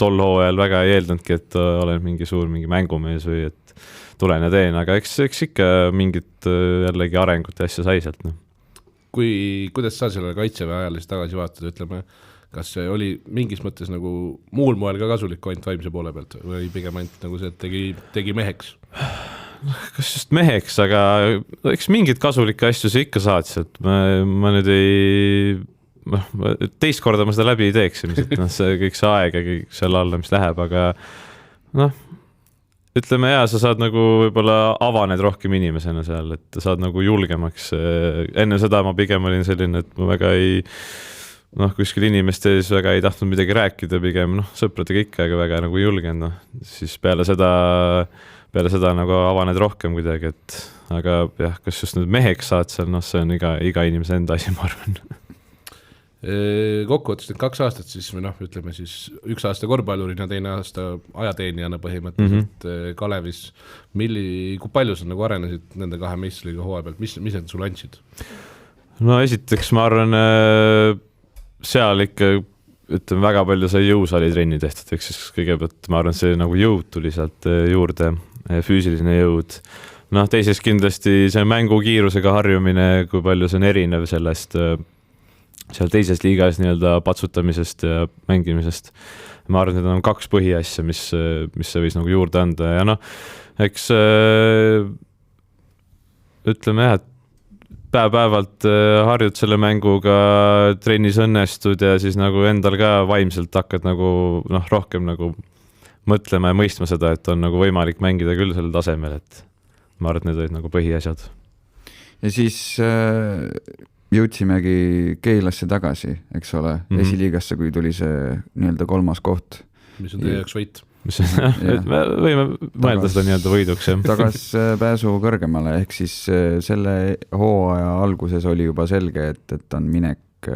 tol hooajal väga ei eeldnudki, et olen mingi suur mängumees või et tulen ja teen, aga eks ikka mingit jällegi arengut ja asja sai sealt. Kuidas sa selle kaitseväe ajalist tagasi vaatad, ütleme, kas see oli mingis mõttes nagu muul moel ka kasulik ainult vaimse poole pealt või pigem ainult nagu see, et tegi meheks? Kas just meheks, aga eks mingid kasulikke asju see ikka saad sealt. Ma nüüd teist korda ma seda läbi ei teeks, see kõik see aeg ja kõik seal alla, mis läheb, aga ütleme sa saad nagu võib-olla avaned rohkem inimesena seal, et saad nagu julgemaks. Enne seda ma pigem olin selline, et ma väga ei kuskil inimeste ees väga ei tahtnud midagi rääkida, pigem sõpradega ikka, aga väga nagu julgen. Siis peale seda nagu avaned rohkem kuidagi, et aga jah, kas just nüüd meheks saad seal, see on iga inimese enda asi, ma arvan. Kokkuvõttes 2 aastat siis, või ütleme siis 1 aasta korvpallurina, teine aasta ajateenijana põhimõtteliselt Kalevis. Kui palju sa nagu arenesid nende 2 meistriliiga hooaja pealt, mis need sul andsid? No esiteks ma arvan, seal ikka ütleme väga palju sai jõusaali trenni tehtud, eks siis kõigepealt ma arvan, see nagu jõud tuli sealt juurde, füüsiline jõud. Teiseks kindlasti see mängukiirusega harjumine, kui palju see on erinev sellest seal teises liigas nii-öelda patsutamisest ja mängimisest. Ma arvan, et need on 2 põhiasja, mis see võis nagu juurde anda ja eks ütleme et päev-päevalt harjud selle mänguga, trennis õnnestud ja siis nagu endal ka vaimselt hakkad nagu rohkem nagu mõtlema ja mõistma seda, et on nagu võimalik mängida küll sellel tasemel, et ma arvan, et need olid nagu põhiasjad. Ja siis jõudsimegi Keilasse tagasi, eks ole, esiliigasse, kui tuli see nii-öelda 3. koht. Mis on teie jaoks võit? Me võime mõelda seda nii-öelda võiduks. Tagas pääsu kõrgemale, ehk siis selle hooaja alguses oli juba selge, et on minek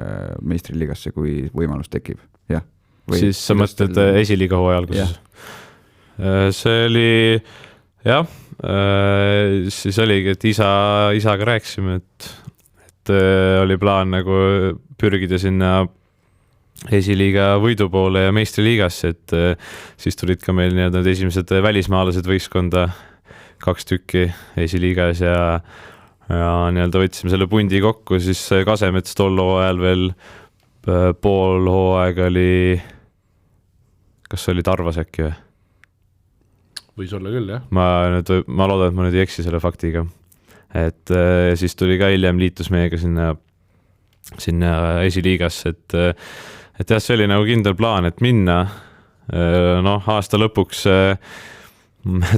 meistriliigasse, kui võimalus tekib. Jah. Siis sa mõtled esiliiga hooaja alguses? See oli, jah, siis oligi, et isaga rääkisime, et oli plaan nagu pürgida sinna esiliiga võidu poole ja meistriliigasse, et siis tulid ka meil need esimesed välismaalased võistkonda 2 tükki esiliigas ja nii-öelda võtsime selle pundi kokku, siis Kasemets tol hooajal veel pool hooaeg oli, kas oli Tarvas äkki või? Võis olla küll, jah. Ma loodan, et ma nüüd ei eksi selle faktiga. Et siis tuli ka hiljem liitus meiega sinna esiliigasse, et jah, see oli nagu kindel plaan, et minna. Aasta lõpuks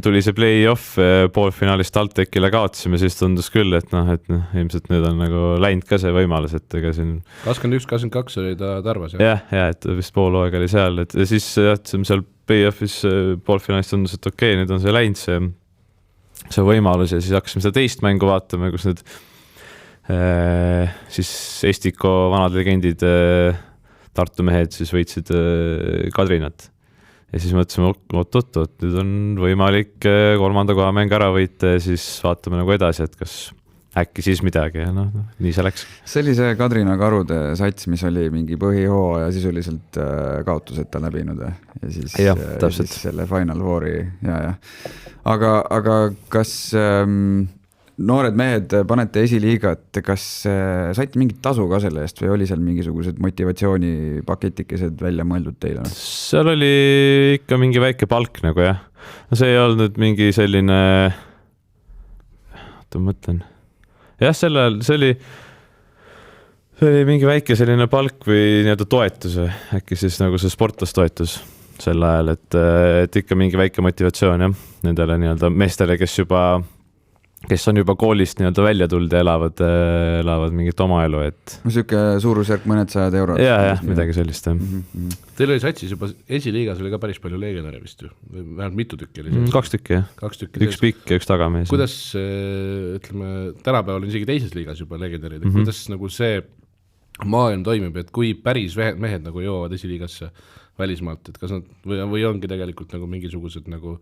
tuli see play-off poolfinaalist TalTechile kaotasime, siis tundus küll, et ilmselt nüüd on nagu läinud ka see võimalus, et ega siin 21-22 oli ta Tarvas. Ja, et vist pool hooaeg oli seal, et siis jätsime seal play-offis poolfinaalist tundus, et okei, nüüd on see läinud see võimalus ja siis hakkasime seda teist mängu vaatama, kus need siis Estiko vanad legendid Tartu mehed siis võitsid Kadrinat. Ja siis mõtlesime, oot, nüüd on võimalik 3. koha mäng ära võita ja siis vaatame nagu edasi, et kas äkki siis midagi ja nii see läks. See oli see Kadrina karude sats, mis oli mingi põhihoo ja sisuliselt kaotuseta läbinud ja siis, siis selle Final Fouri ja. Aga kas noored mehed panete esiliigat, kas saite mingit tasu ka selle eest või oli seal mingisugused motivatsioonipaketikesed välja mõeldud teile? Seal oli ikka mingi väike palk nagu jah. See ei olnud mingi selline, ma mõtlen, jah, sellel see oli mingi väike selline palk või nii-öelda toetus, äkki siis nagu see sportlastoetus sel ajal, et ikka mingi väike motivatsioon jah, nendele nii-öelda meestele, kes on juba koolist nii-öelda välja tulnud ja elavad mingit oma elu, et Süke suurusjärk mõned 100 eurot. jah, midagi sellist jah. Teil oli satsis juba esiliigas oli ka päris palju legionäre vist ju, vähemalt mitu tükki oli 2 tükki jah, 2 tükki üks pikk ja üks tagamees. kuidas, ütleme, tänapäeval on isegi teises liigas juba legionärid, kuidas nagu see maailm toimib, et kui päris mehed nagu jõuavad esiliigasse välismaalt, et kas nad või ongi tegelikult nagu mingisugused nagu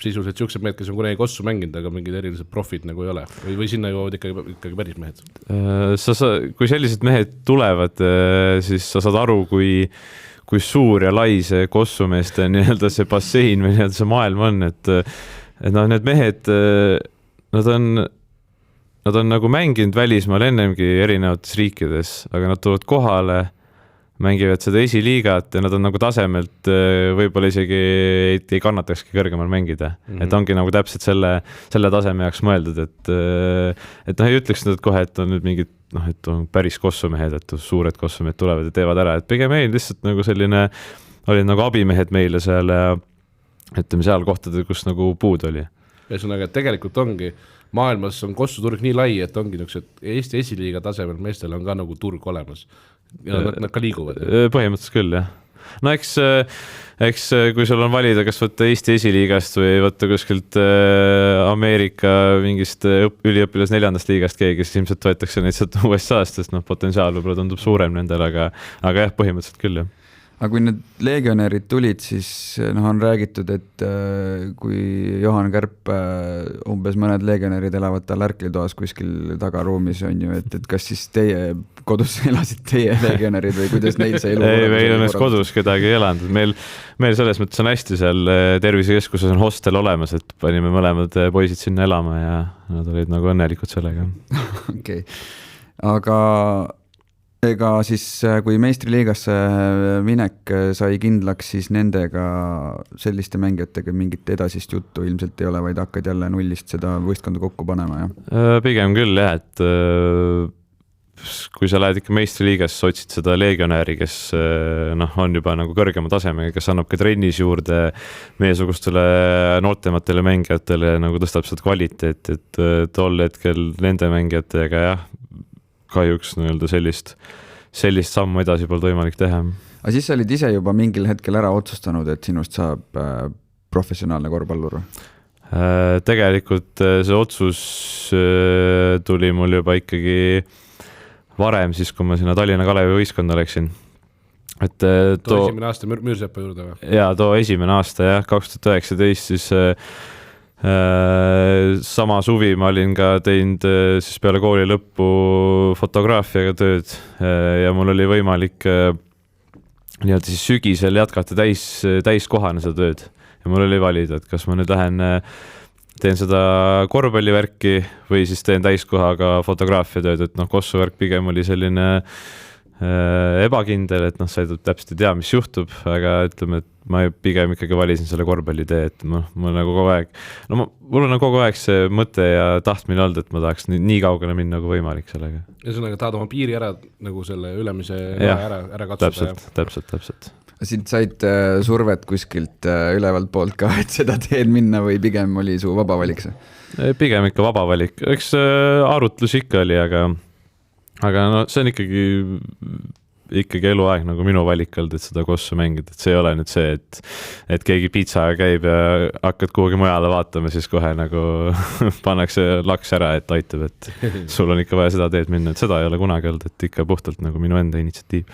sisuliselt siuksed mehed, kes on kunagi kossu mänginud, aga mingid erilised profid nagu ei ole või sinna jõuavad ikkagi päris mehed? Kui sellised mehed tulevad, siis sa saad aru, kui suur ja lai see kossumeeste nii-öelda see bassein või nii-öelda see maailm on, et need mehed, nad on nagu mänginud välismaal ennemgi erinevates riikides, aga nad tulevad kohale, mängivad seda esiliigat ja nad on nagu tasemelt võib-olla isegi ei kannatakski kõrgemal mängida. Et ongi nagu täpselt selle taseme jaoks mõeldud, et ei ütleks nüüd kohe, et on nüüd mingid, et on päris kossumehed, et suured kossumehed tulevad ja teevad ära, et pigem meil lihtsalt nagu selline, olid nagu abimehed meile seal ja ütleme seal kohtadel, kus nagu puud oli. Ühesõnaga, et tegelikult ongi maailmas on kossuturg nii lai, et ongi niisugused Eesti esiliiga tasemel meestel on ka nagu turg olemas ja nad ka liiguvad. Põhimõtteliselt küll, jah. No eks kui sul on valida, kas võtta Eesti esiliigast või võtta kuskilt Ameerika mingist üliõpilas 4. liigast keegi, siis ilmselt võetakse neid sealt USA-st, sest potentsiaal võib-olla tundub suurem nendel, aga jah, põhimõtteliselt küll, jah. Aga kui need legionärid tulid, siis on räägitud, et kui Johan Kärp umbes mõned legionärid elavad tal ärklitoas kuskil tagaruumis on ju, et kas siis teie kodus elasid teie legionärid või kuidas neil see elu? Ei, meil on kodus kedagi ei elanud. Meil selles mõttes on hästi seal tervisekeskuses on hostel olemas, et panime mõlemad poisid sinna elama ja nad olid nagu õnnelikud sellega. Okei. Aga ega siis, kui meistriliigasse minek sai kindlaks, siis nendega selliste mängijatega mingit edasist juttu ilmselt ei ole, vaid hakkad jälle nullist seda võistkonda kokku panema, jah? Pigem küll, jah, et kui sa lähed ikka meistriliigas, otsid seda legionääri, kes on juba nagu kõrgema tasemega, kes annab ka trennis juurde meiesugustele noortematele mängijatele nagu tõstab seda kvaliteet, et tol hetkel nende mängijatega jah, kahjuks nii-öelda sellist sammu edasi pole võimalik teha. Aga siis sa olid ise juba mingil hetkel ära otsustanud, et sinust saab professionaalne korvpallur? Tegelikult see otsus tuli mul juba ikkagi varem, siis kui ma sinna Tallinna Kalevi võistkonda läksin. Too esimene aasta Müürsepa juurde või? Jaa, too esimene aasta jah, 2019 siis sama suvi ma olin ka teinud siis peale kooli lõppu fotograafiaga tööd ja mul oli võimalik nii-öelda siis sügisel jätkata täiskohana seda tööd ja mul oli valida, et kas ma nüüd lähen teen seda korvpallivärki või siis teen täiskohaga fotograafiatööd, et kossuvärk pigem oli selline ebakindel, et sa ei täpselt ei tea, mis juhtub, aga ütleme, et ma pigem ikkagi valisin selle korvpallitee, et mul nagu kogu aeg, mul on kogu aeg see mõte ja tahtmine olnud, et ma tahaks nii kaugele minna nagu võimalik sellega. Ühesõnaga, tahad oma piiri ära nagu selle ülemise ära katsuda. Täpselt. Sind said survet kuskilt ülevalt poolt ka, et seda teed minna või pigem oli su vaba valik see? Pigem ikka vaba valik. Eks arutlus ikka oli, aga see on ikkagi eluaeg nagu minu valik olnud, et seda kossu mängida, et see ei ole nüüd see, et keegi pitsaga käib ja hakkad kuhugi mujale vaatama, siis kohe nagu pannakse laks ära, et aitab, et sul on ikka vaja seda teed minna, et seda ei ole kunagi olnud, et ikka puhtalt nagu minu enda initsiatiiv.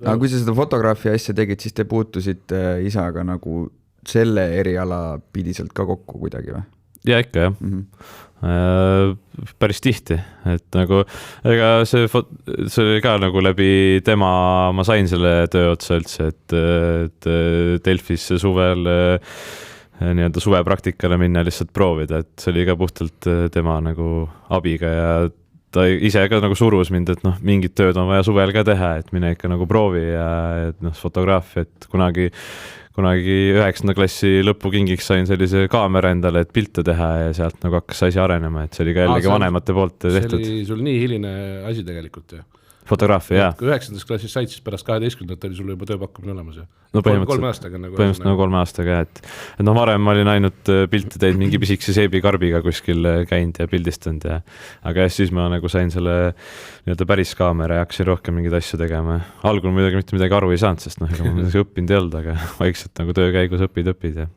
Aga kui sa seda fotograafia asja tegid, siis te puutusite isaga nagu selle eriala pidiselt ka kokku kuidagi või? Ja ikka jah. Päris tihti, et nagu ega see oli ka nagu läbi tema ma sain selle töö otsa üldse, et Delfis suvel nii-öelda suvepraktikale minna lihtsalt proovida, et see oli ka puhtalt tema nagu abiga ja ta ise ka nagu surus mind, et noh, mingid tööd on vaja suvel ka teha, et mine ikka nagu proovi ja et noh, fotograafia, et kunagi 9. klassi lõpukingiks sain sellise kaamera endale, et pilte teha ja sealt nagu hakkas asi arenema, et see oli ka jällegi vanemate poolt tehtud. See oli sul nii hiline asi tegelikult, jah? Fotograafia, jah. Kui 9. klassis said, siis pärast 12. oli sul juba tööpakkumine olemas, jah? No põhimõtteliselt 3 aastaga, et no varem ma olin ainult pilte teinud mingi pisikese seebikarbiga kuskil käinud ja pildistanud ja aga siis ma nagu sain selle nii-öelda päris kaamera ja hakkasin rohkem mingeid asju tegema. Algul muidugi mitte midagi aru ei saanud, sest noh, ega ma midagi õppinud ei olnud, aga vaikselt nagu töö käigus õpid ja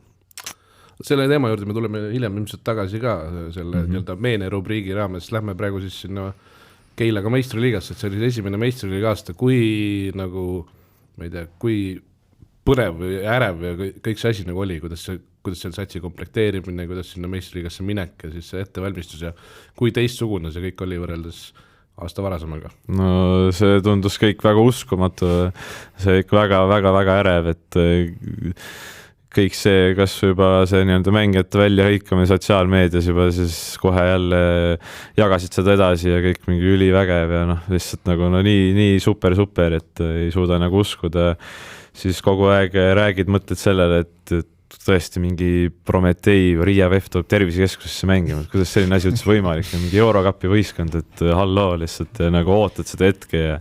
selle teema juurde me tuleme hiljem ilmselt tagasi ka selle nii-öelda meene rubriigi raames. Lähme praegu siis sinna Keilaga meistriliigasse, et see oli esimene meistriliiga aasta, kui nagu, ma ei tea, kui põnev ja ärev ja kõik see asi nagu oli, kuidas seal satsi komplekteerimine, kuidas sinna meistriliigasse minek ja siis see ettevalmistus ja kui teistsugune see kõik oli võrreldes aasta varasemaga? No see tundus kõik väga uskumatu, see ikka väga ärev, et kõik see, kas juba see nii-öelda mängijate välja hõikamine sotsiaalmeedias juba siis kohe jälle jagasid seda edasi ja kõik mingi ülivägev ja noh, lihtsalt nagu no nii super, et ei suuda nagu uskuda. Siis kogu aeg räägid, mõtled sellele, et tõesti mingi Prometei või Riia VEF tuleb tervisekeskusesse mängima, kuidas selline asi üldse võimalik, mingi Eurocupi võistkond, et halloo lihtsalt nagu ootad seda hetke ja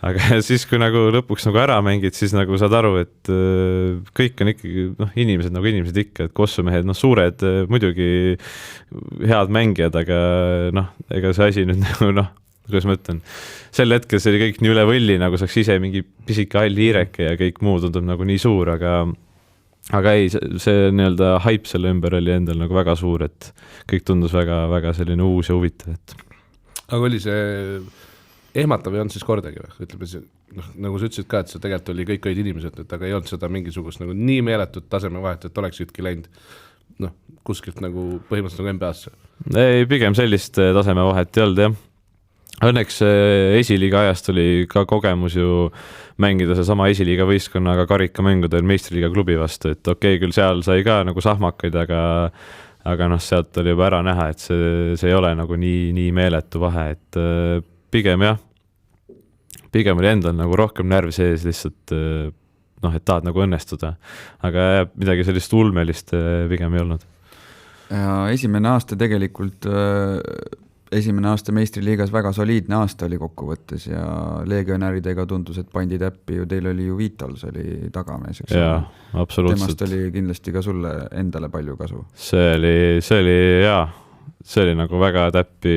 aga siis, kui nagu lõpuks nagu ära mängid, siis nagu saad aru, et kõik on ikkagi noh, inimesed ikka, et kossumehed, noh, suured muidugi head mängijad, aga noh, ega see asi nüüd nagu noh, kuidas ma ütlen, sel hetkel see oli kõik nii üle võlli, nagu saaks ise mingi pisike hall hiireke ja kõik muu tundub nagu nii suur, aga ei, see nii-öelda hype selle ümber oli endal nagu väga suur, et kõik tundus väga selline uus ja huvitav. Aga oli see ehmatav ei olnud siis kordagi või? Ütleme, noh, nagu sa ütlesid ka, et see tegelikult oli kõik õid inimesed, et aga ei olnud seda mingisugust nagu nii meeletut tasemevahet, et oleksidki läinud noh, kuskilt nagu põhimõtteliselt nagu NBA-sse. Ei, pigem sellist tasemevahet ei olnud, jah. Õnneks esiliiga ajast oli ka kogemus ju mängida see sama esiliiga võistkonnaga karikamängudel meistriliiga klubi vastu, et okei, küll seal sai ka nagu sahmakaid, aga noh, sealt oli juba ära näha, et see ei ole nagu nii meeletu vahe, et pigem oli endal nagu rohkem närv sees lihtsalt noh, et tahad nagu õnnestuda, aga midagi sellist ulmelist pigem ei olnud. Ja esimene aasta meistriliigas väga soliidne aasta oli kokkuvõttes ja legionäridega tundus, et pandi täppi ju, teil oli ju Vitals oli tagamees. Jaa, absoluutselt. Temast oli kindlasti ka sulle endale palju kasu. See oli nagu väga täppi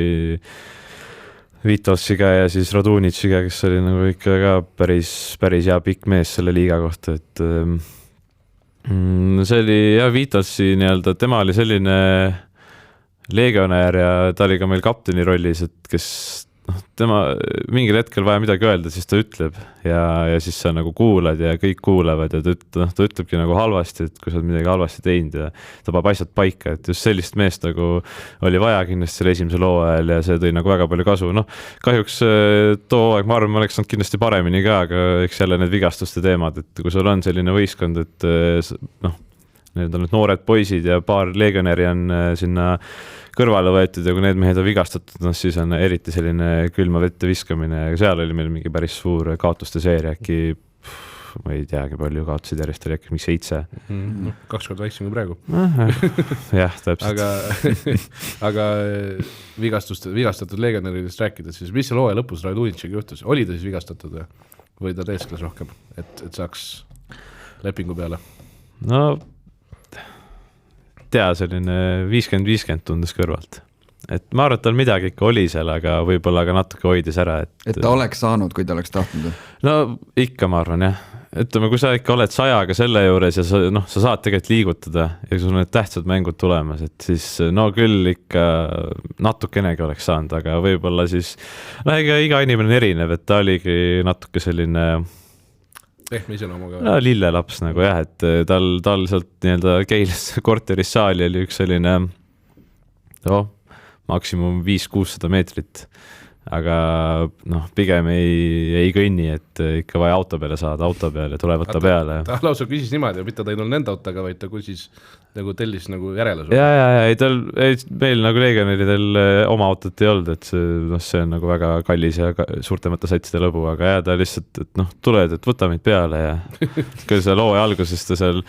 Vitalsiga ja siis Raduničiga, kes oli nagu ikka ka päris hea pikk mees selle liiga kohta, et see oli Vitalsi nii-öelda, tema oli selline legionär ja ta oli ka meil kapteni rollis, et kes tema mingil hetkel vaja midagi öelda, siis ta ütleb ja siis sa nagu kuulad ja kõik kuulevad ja ta ütlebki nagu halvasti, et kui sa oled midagi halvasti teinud ja ta paneb asjad paika, et just sellist meest nagu oli vaja kindlasti selle esimesel hooajal ja see tõi nagu väga palju kasu. Noh, kahjuks too aeg ma arvan, ma oleks saanud kindlasti paremini ka, aga eks jälle need vigastuste teemad, et kui sul on selline võistkond, et noh, need on nüüd noored poisid ja paar legionäri on sinna kõrvale võetud ja kui need mehed on vigastatud, no siis on eriti selline külma vette viskamine, aga seal oli meil mingi päris suur kaotuste seeria, äkki ma ei teagi palju kaotusid järjest oli, äkki mingi 7. 2 korda väiksem kui praegu. Jah, täpselt. aga vigastatud legionäridest rääkides, siis mis see looja lõpus Raduničiga juhtus? Oli ta siis vigastatud või ta teeskles rohkem, et saaks lepingu peale? No selline 50-50 tundus kõrvalt. Et ma arvan, et tal midagi ikka oli seal, aga võib-olla ka natuke hoidis ära. Et ta oleks saanud, kui ta oleks tahtnud? No ikka ma arvan, jah. Ütleme, kui sa ikka oled 100-ga selle juures ja sa saad tegelikult liigutada ja kui sul need tähtsad mängud tulemas, et siis no küll ikka natukenegi oleks saanud, aga võib-olla siis ega iga inimene on erinev, et ta oligi natuke selline lillelaps nagu jah, et tal sealt nii-öelda Keilas korteris saali oli üks selline maksimum 500-600 meetrit, aga noh, pigem ei kõnni, et ikka vaja auto peale saada, auto peale, tule võtta peale. Ta lausa küsis niimoodi, mitte ta ei tulnud nende autoga, vaid ta küsis nagu tellis nagu järele. Meil nagu Legioneridel oma autot ei olnud, et see on nagu väga kallis ja suurtemate satside lõbu, aga ta lihtsalt, et noh, tuled, et võta meid peale ja küll seal hooaja alguses ta seal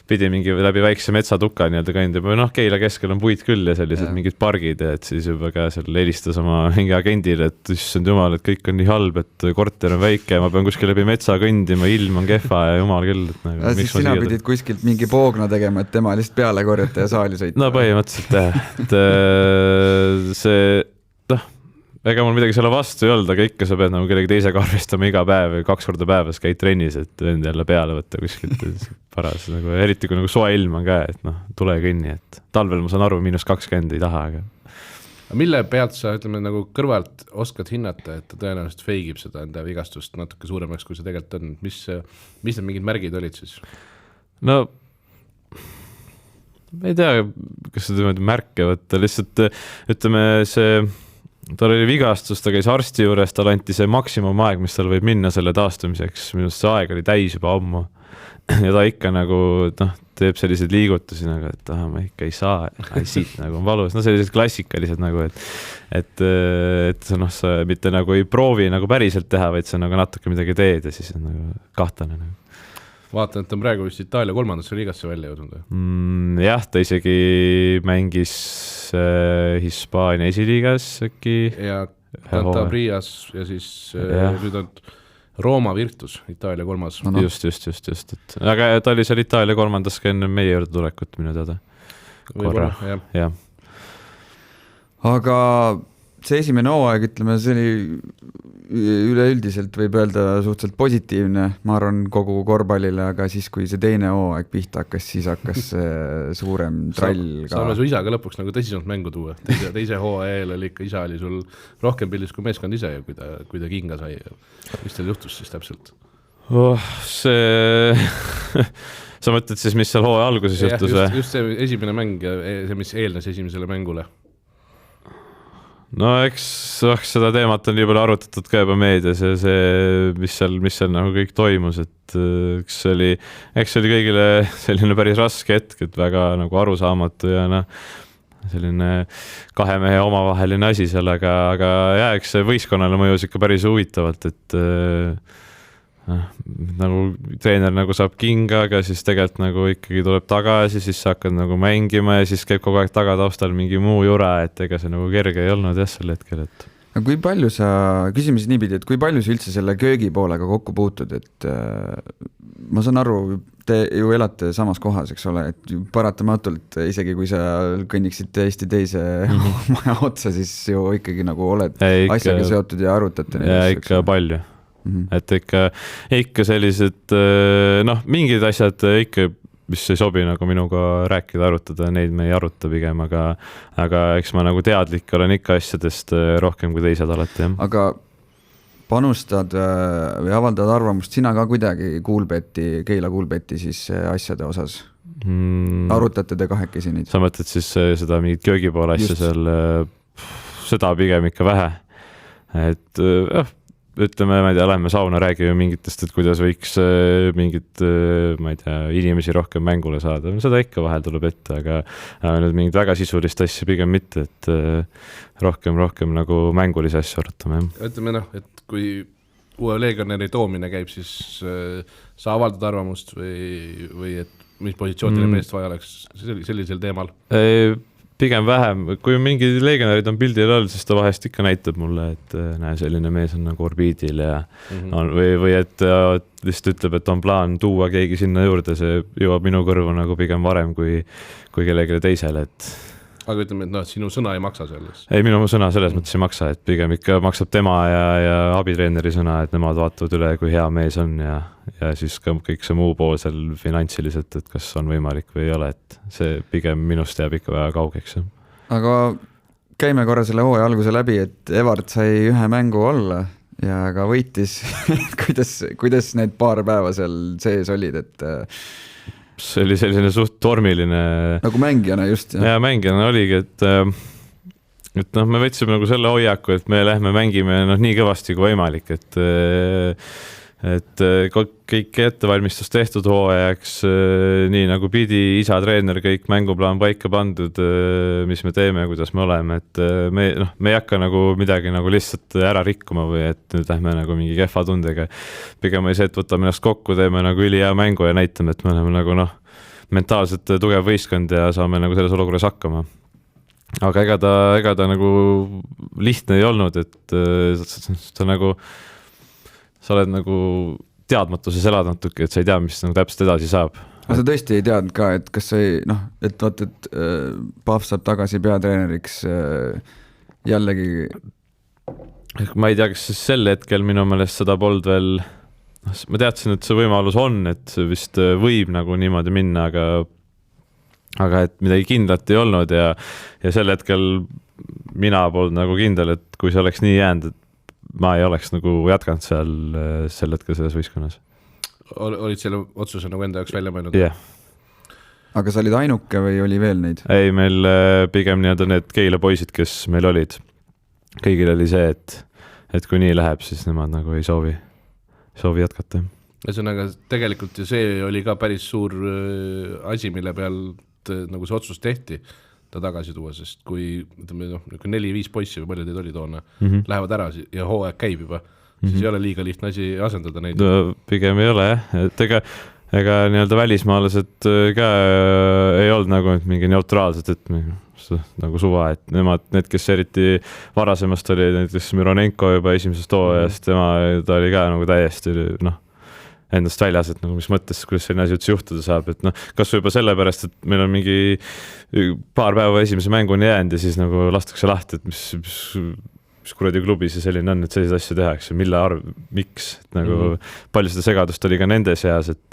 pidi mingi läbi väikse metsatuka nii-öelda kõndib, või noh, Keila keskel on puid küll ja sellised mingid pargid, et siis juba ka seal helistas oma mingi agendile, et issand jumal, et kõik on nii halb, et korter on väike, ma pean kuskil läbi metsa kõndima, ilm on kehva ja jumal küll. Ja siis sina pidid kuskilt mingi poogna tegema, et tema lihtsalt peale korjata ja saali sõita. No põhimõtteliselt jah, et see ega mul midagi selle vastu ei olnud, aga ikka sa pead nagu kellegi teisega arvestama iga päev või 2 korda päevas käid trennis, et enda jälle peale võtta kuskilt paras, nagu, eriti kui nagu soe ilm on ka, et noh, tule kõnni, et talvel ma saan aru, -20 ei taha, aga. Mille pealt sa, ütleme, nagu kõrvalt oskad hinnata, et ta tõenäoliselt feigib seda enda vigastust natuke suuremaks, kui see tegelikult on, mis need mingid märgid olid siis? No ma ei tea, kas seda märke võtta, lihtsalt ütleme tal oli vigastus, ta käis arsti juures, tal anti see maksimumaeg, mis tal võib minna selle taastumiseks, minu see aeg oli täis juba ammu ja ta ikka nagu teeb selliseid liigutusi nagu, et ma ikka ei saa, siit nagu on valus, sellised klassikalised nagu, et sa mitte nagu ei proovi nagu päriselt teha, vaid sa nagu natuke midagi teed ja siis on nagu kahtlane nagu. Vaatan, et on praegu vist Itaalia 3. liigasse välja jõudnud. Jah, ta isegi mängis Hispaania esiliigas äkki. Ja Cantabrias ja siis nüüd on Rooma Virtus, Itaalia 3. Just. Aga ta oli seal Itaalia 3. ka enne meie juurde tulekut minu teada. Korra, jah. Aga see esimene hooaeg, ütleme, see oli üleüldiselt võib öelda suhteliselt positiivne, ma arvan, kogu korvpallile, aga siis, kui see teine hooaeg pihta hakkas, siis hakkas suurem trall ka. Saame su isaga lõpuks nagu tõsisemalt mängu tuua. Teise hooaja eel oli ikka isa oli sul rohkem pildis kui meeskond ise, kui ta kinga sai. Mis teil juhtus siis täpselt? Sa mõtled siis, mis seal hooaja alguses juhtus? Just see esimene mäng ja see, mis eelnes esimesele mängule. No eks seda teemat on nii palju arutatud ka juba meedias ja see, mis seal nagu kõik toimus, et eks see oli kõigile selline päris raske hetk, et väga nagu arusaamatu ja selline 2 mehe omavaheline asi seal, aga jah, eks see võistkonnale mõjus ikka päris huvitavalt, et nagu treener nagu saab kinga, aga siis tegelikult nagu ikkagi tuleb tagasi, siis sa hakkad nagu mängima ja siis käib kogu aeg tagataustal mingi muu jura, et ega see nagu kerge ei olnud jah sel hetkel, et. Aga kui palju sa, küsimus niipidi, et kui palju sa üldse selle köögi poolega kokku puutud, et ma saan aru, te ju elate samas kohas, eks ole, et paratamatult isegi kui sa kõnniksid Eesti teise maja otsa, siis ju ikkagi nagu oled asjaga seotud ja arutate. Ja ikka palju. Et ikka sellised mingid asjad ikka, mis ei sobi nagu minuga rääkida, arutada, neid me ei aruta pigem, aga eks ma nagu teadlik olen ikka asjadest rohkem kui teised alati. Aga panustad või avaldad arvamust sina ka kuidagi Keila Kuulbeti siis asjade osas? Arutate te kahekesi neid? Sa mõtled siis seda mingit köögipoole asja seal, seda pigem ikka vähe, et ütleme, ma ei tea, lähme sauna, räägime mingitest, et kuidas võiks mingit, ma ei tea, inimesi rohkem mängule saada. Seda ikka vahel tuleb ette, aga nüüd mingit väga sisulist asja pigem mitte, et rohkem nagu mängulisi asju arutame. Ütleme et kui uue Legioneri toomine käib, siis sa avaldad arvamust või et mis positsioonile meest vaja oleks sellisel teemal? Pigem vähem, kui mingi Legionerid on pildil all, siis ta vahest ikka näitab mulle, et näe, selline mees on nagu orbiidil ja või et lihtsalt ütleb, et on plaan tuua keegi sinna juurde, see jõuab minu kõrvu nagu pigem varem kui kellelegi teisele, et. Aga ütleme, et sinu sõna ei maksa selles? Ei, minu sõna selles mõttes ei maksa, et pigem ikka maksab tema ja abitreeneri sõna, et nemad vaatavad üle, kui hea mees on ja siis ka kõik see muu pool seal finantsiliselt, et kas on võimalik või ei ole, et see pigem minust jääb ikka väga kaugeks. Aga käime korra selle hooaja alguse läbi, et Evart sai 1 mängu olla ja ka võitis. kuidas need paar päeva seal sees olid, et see oli selline suht tormiline. Nagu mängijana just. Ja mängijana oligi, et et noh, me võtsime nagu selle hoiaku, et me lähme mängime nii kõvasti kui võimalik, et kõik ettevalmistus tehtud hooajaks, nii nagu pidi, isa treener, kõik mänguplaan paika pandud, mis me teeme, kuidas me oleme, et me ei hakka nagu midagi nagu lihtsalt ära rikkuma või et nüüd lähme nagu mingi kehva tundega. Pigem oli see, et võtame ennast kokku, teeme nagu ülihea mängu ja näitame, et me oleme nagu mentaalselt tugev võistkond ja saame nagu selles olukorras hakkama. Aga ega ta nagu lihtne ei olnud, et ta nagu sa oled nagu teadmatuses elad natuke, et sa ei tea, mis nagu täpselt edasi saab. Aga sa tõesti ei teadnud ka, et kas see, et vaata, et Pahv saab tagasi peatreeneriks jällegi. Ma ei tea, kas sel hetkel minu meelest seda polnud veel, ma teadsin, et see võimalus on, et see vist võib nagu niimoodi minna, aga et midagi kindlat ei olnud ja sel hetkel mina polnud nagu kindel, et kui see oleks nii jäänud, et ma ei oleks nagu jätkanud sel hetkel selles võistkonnas. Olid selle otsuse nagu enda jaoks välja mõelnud? Jah. Aga sa olid ainuke või oli veel neid? Ei, meil pigem need Keila poisid, kes meil olid. Kõigil oli see, et kui nii läheb, siis nemad nagu ei soovi jätkata. Ühesõnaga, tegelikult ju see oli ka päris suur asi, mille peal nagu see otsus tehti ta tagasi tuua, sest kui 4-5 poissi või palju teid oli toona, lähevad ära ja hooaeg käib juba, siis ei ole liiga lihtne asi asendada neid. Pigem ei ole, et ega nii-öelda välismaalased ka ei olnud nagu mingi neutraalsed, et nagu suva, et need, kes eriti varasemast oli, näiteks Mironenko juba esimesest hooajast, ta oli ka nagu täiesti endast väljas, et nagu mis mõttes, kuidas selline asi üldse juhtuda saab, et kas juba sellepärast, et meil on mingi paar päeva esimese mänguni jäänud ja siis nagu lastakse lahti, et mis kuradi klubi see selline on, et selliseid asju tehakse, miks, et nagu palju seda segadust oli ka nende seas, et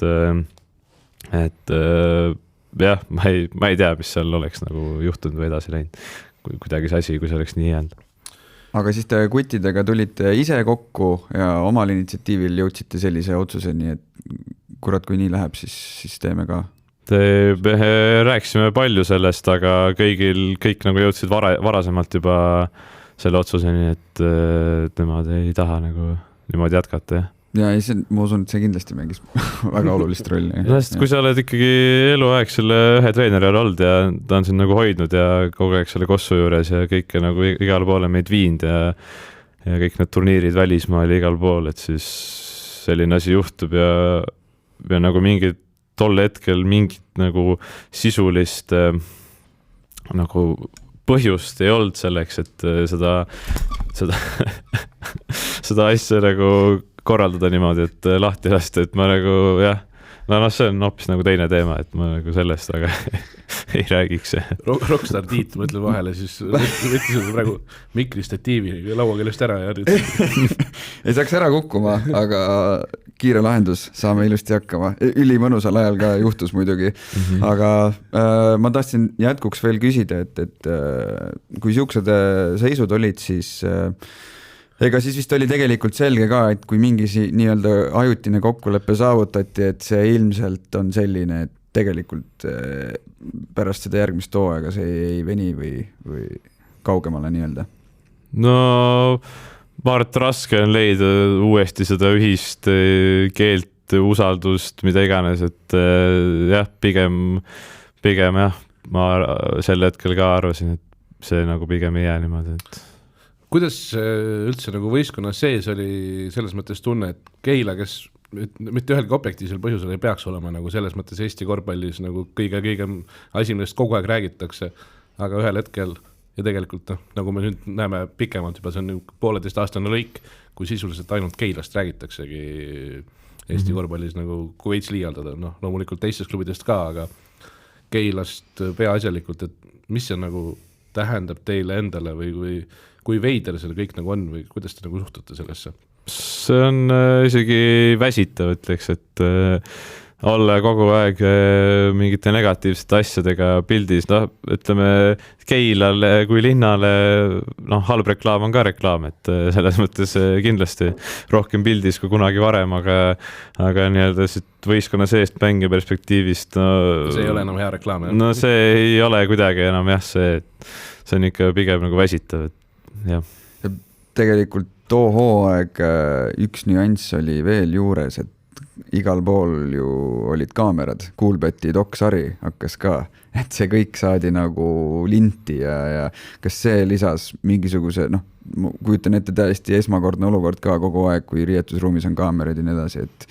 jah, ma ei tea, mis seal oleks nagu juhtunud või edasi läinud, kuidagi see asi, kui see oleks nii jäänud. Aga siis te kuttidega tulite ise kokku ja omal initsiatiivil jõudsite sellise otsuseni, et kurat, kui nii läheb, siis teeme ka. Rääkisime palju sellest, aga kõik nagu jõudsid varasemalt juba selle otsuseni, et nemad ei taha nagu niimoodi jätkata. Ja ma usun, et see kindlasti mängis väga olulist rolli. Kui sa oled ikkagi eluaeg selle ühe treeneri all olnud ja ta on siin nagu hoidnud ja kogu aeg selle Kossu juures ja kõike nagu igal poole meid viinud ja kõik need turniirid välismaal igal pool, et siis selline asi juhtub ja nagu mingid tol hetkel mingit nagu sisulist nagu põhjust ei olnud selleks, et seda asja nagu korraldada niimoodi, et lahti lasta, et ma nagu see on hoopis nagu teine teema, et ma nagu sellest aga ei räägiks. Rockstar Tiit, ma ütlen vahele, siis võttis praegu mikristatiivi lauakeelest ära ja nüüd ei saaks ära kukkuma, aga kiire lahendus, saame ilusti hakkama. Ülimõnusal ajal ka juhtus muidugi, aga ma tahtsin jätkuks veel küsida, et kui siuksed seisud olid, siis ega siis vist oli tegelikult selge ka, et kui mingi nii-öelda ajutine kokkuleppe saavutati, et see ilmselt on selline, et tegelikult pärast seda järgmist hooaega see ei veni või kaugemale nii-öelda? No ma arvan, et raske on leida uuesti seda ühist keelt, usaldust, mida iganes, et jah, pigem jah, ma sel hetkel ka arvasin, et see nagu pigem ei jää niimoodi, et kuidas üldse nagu võistkonna sees oli selles mõttes tunne, et Keila, kes mitte ühelgi objektiivsel põhjusel ei peaks olema nagu selles mõttes Eesti korvpallis nagu kõige asi, millest kogu aeg räägitakse, aga ühel hetkel ja tegelikult nagu me nüüd näeme pikemalt juba, see on 1,5-aastane lõik, kui sisuliselt ainult Keilast räägitaksegi Eesti korvpallis nagu kui veits liialdada, loomulikult teistest klubidest ka, aga Keilast peaasjalikult, et mis see nagu tähendab teile endale või kui veider selle kõik nagu on või kuidas te nagu suhtute sellesse? See on isegi väsitav, ütleks, et olla kogu aeg mingite negatiivsete asjadega pildis, ütleme Keilale kui linnale, halb reklaam on ka reklaam, et selles mõttes kindlasti rohkem pildis kui kunagi varem, aga nii-öelda võistkonna seest mängi perspektiivist see ei ole enam hea reklaam, jah? No see ei ole kuidagi enam jah, see on ikka pigem nagu väsitav, et jah. Tegelikult too hooaeg üks nüanss oli veel juures, et igal pool ju olid kaamerad, Coolbeti doksari hakkas ka, et see kõik saadi nagu linti ja kas see lisas mingisuguse, ma kujutan ette täiesti esmakordne olukord ka kogu aeg, kui riietusruumis on kaamerad ja nii edasi, et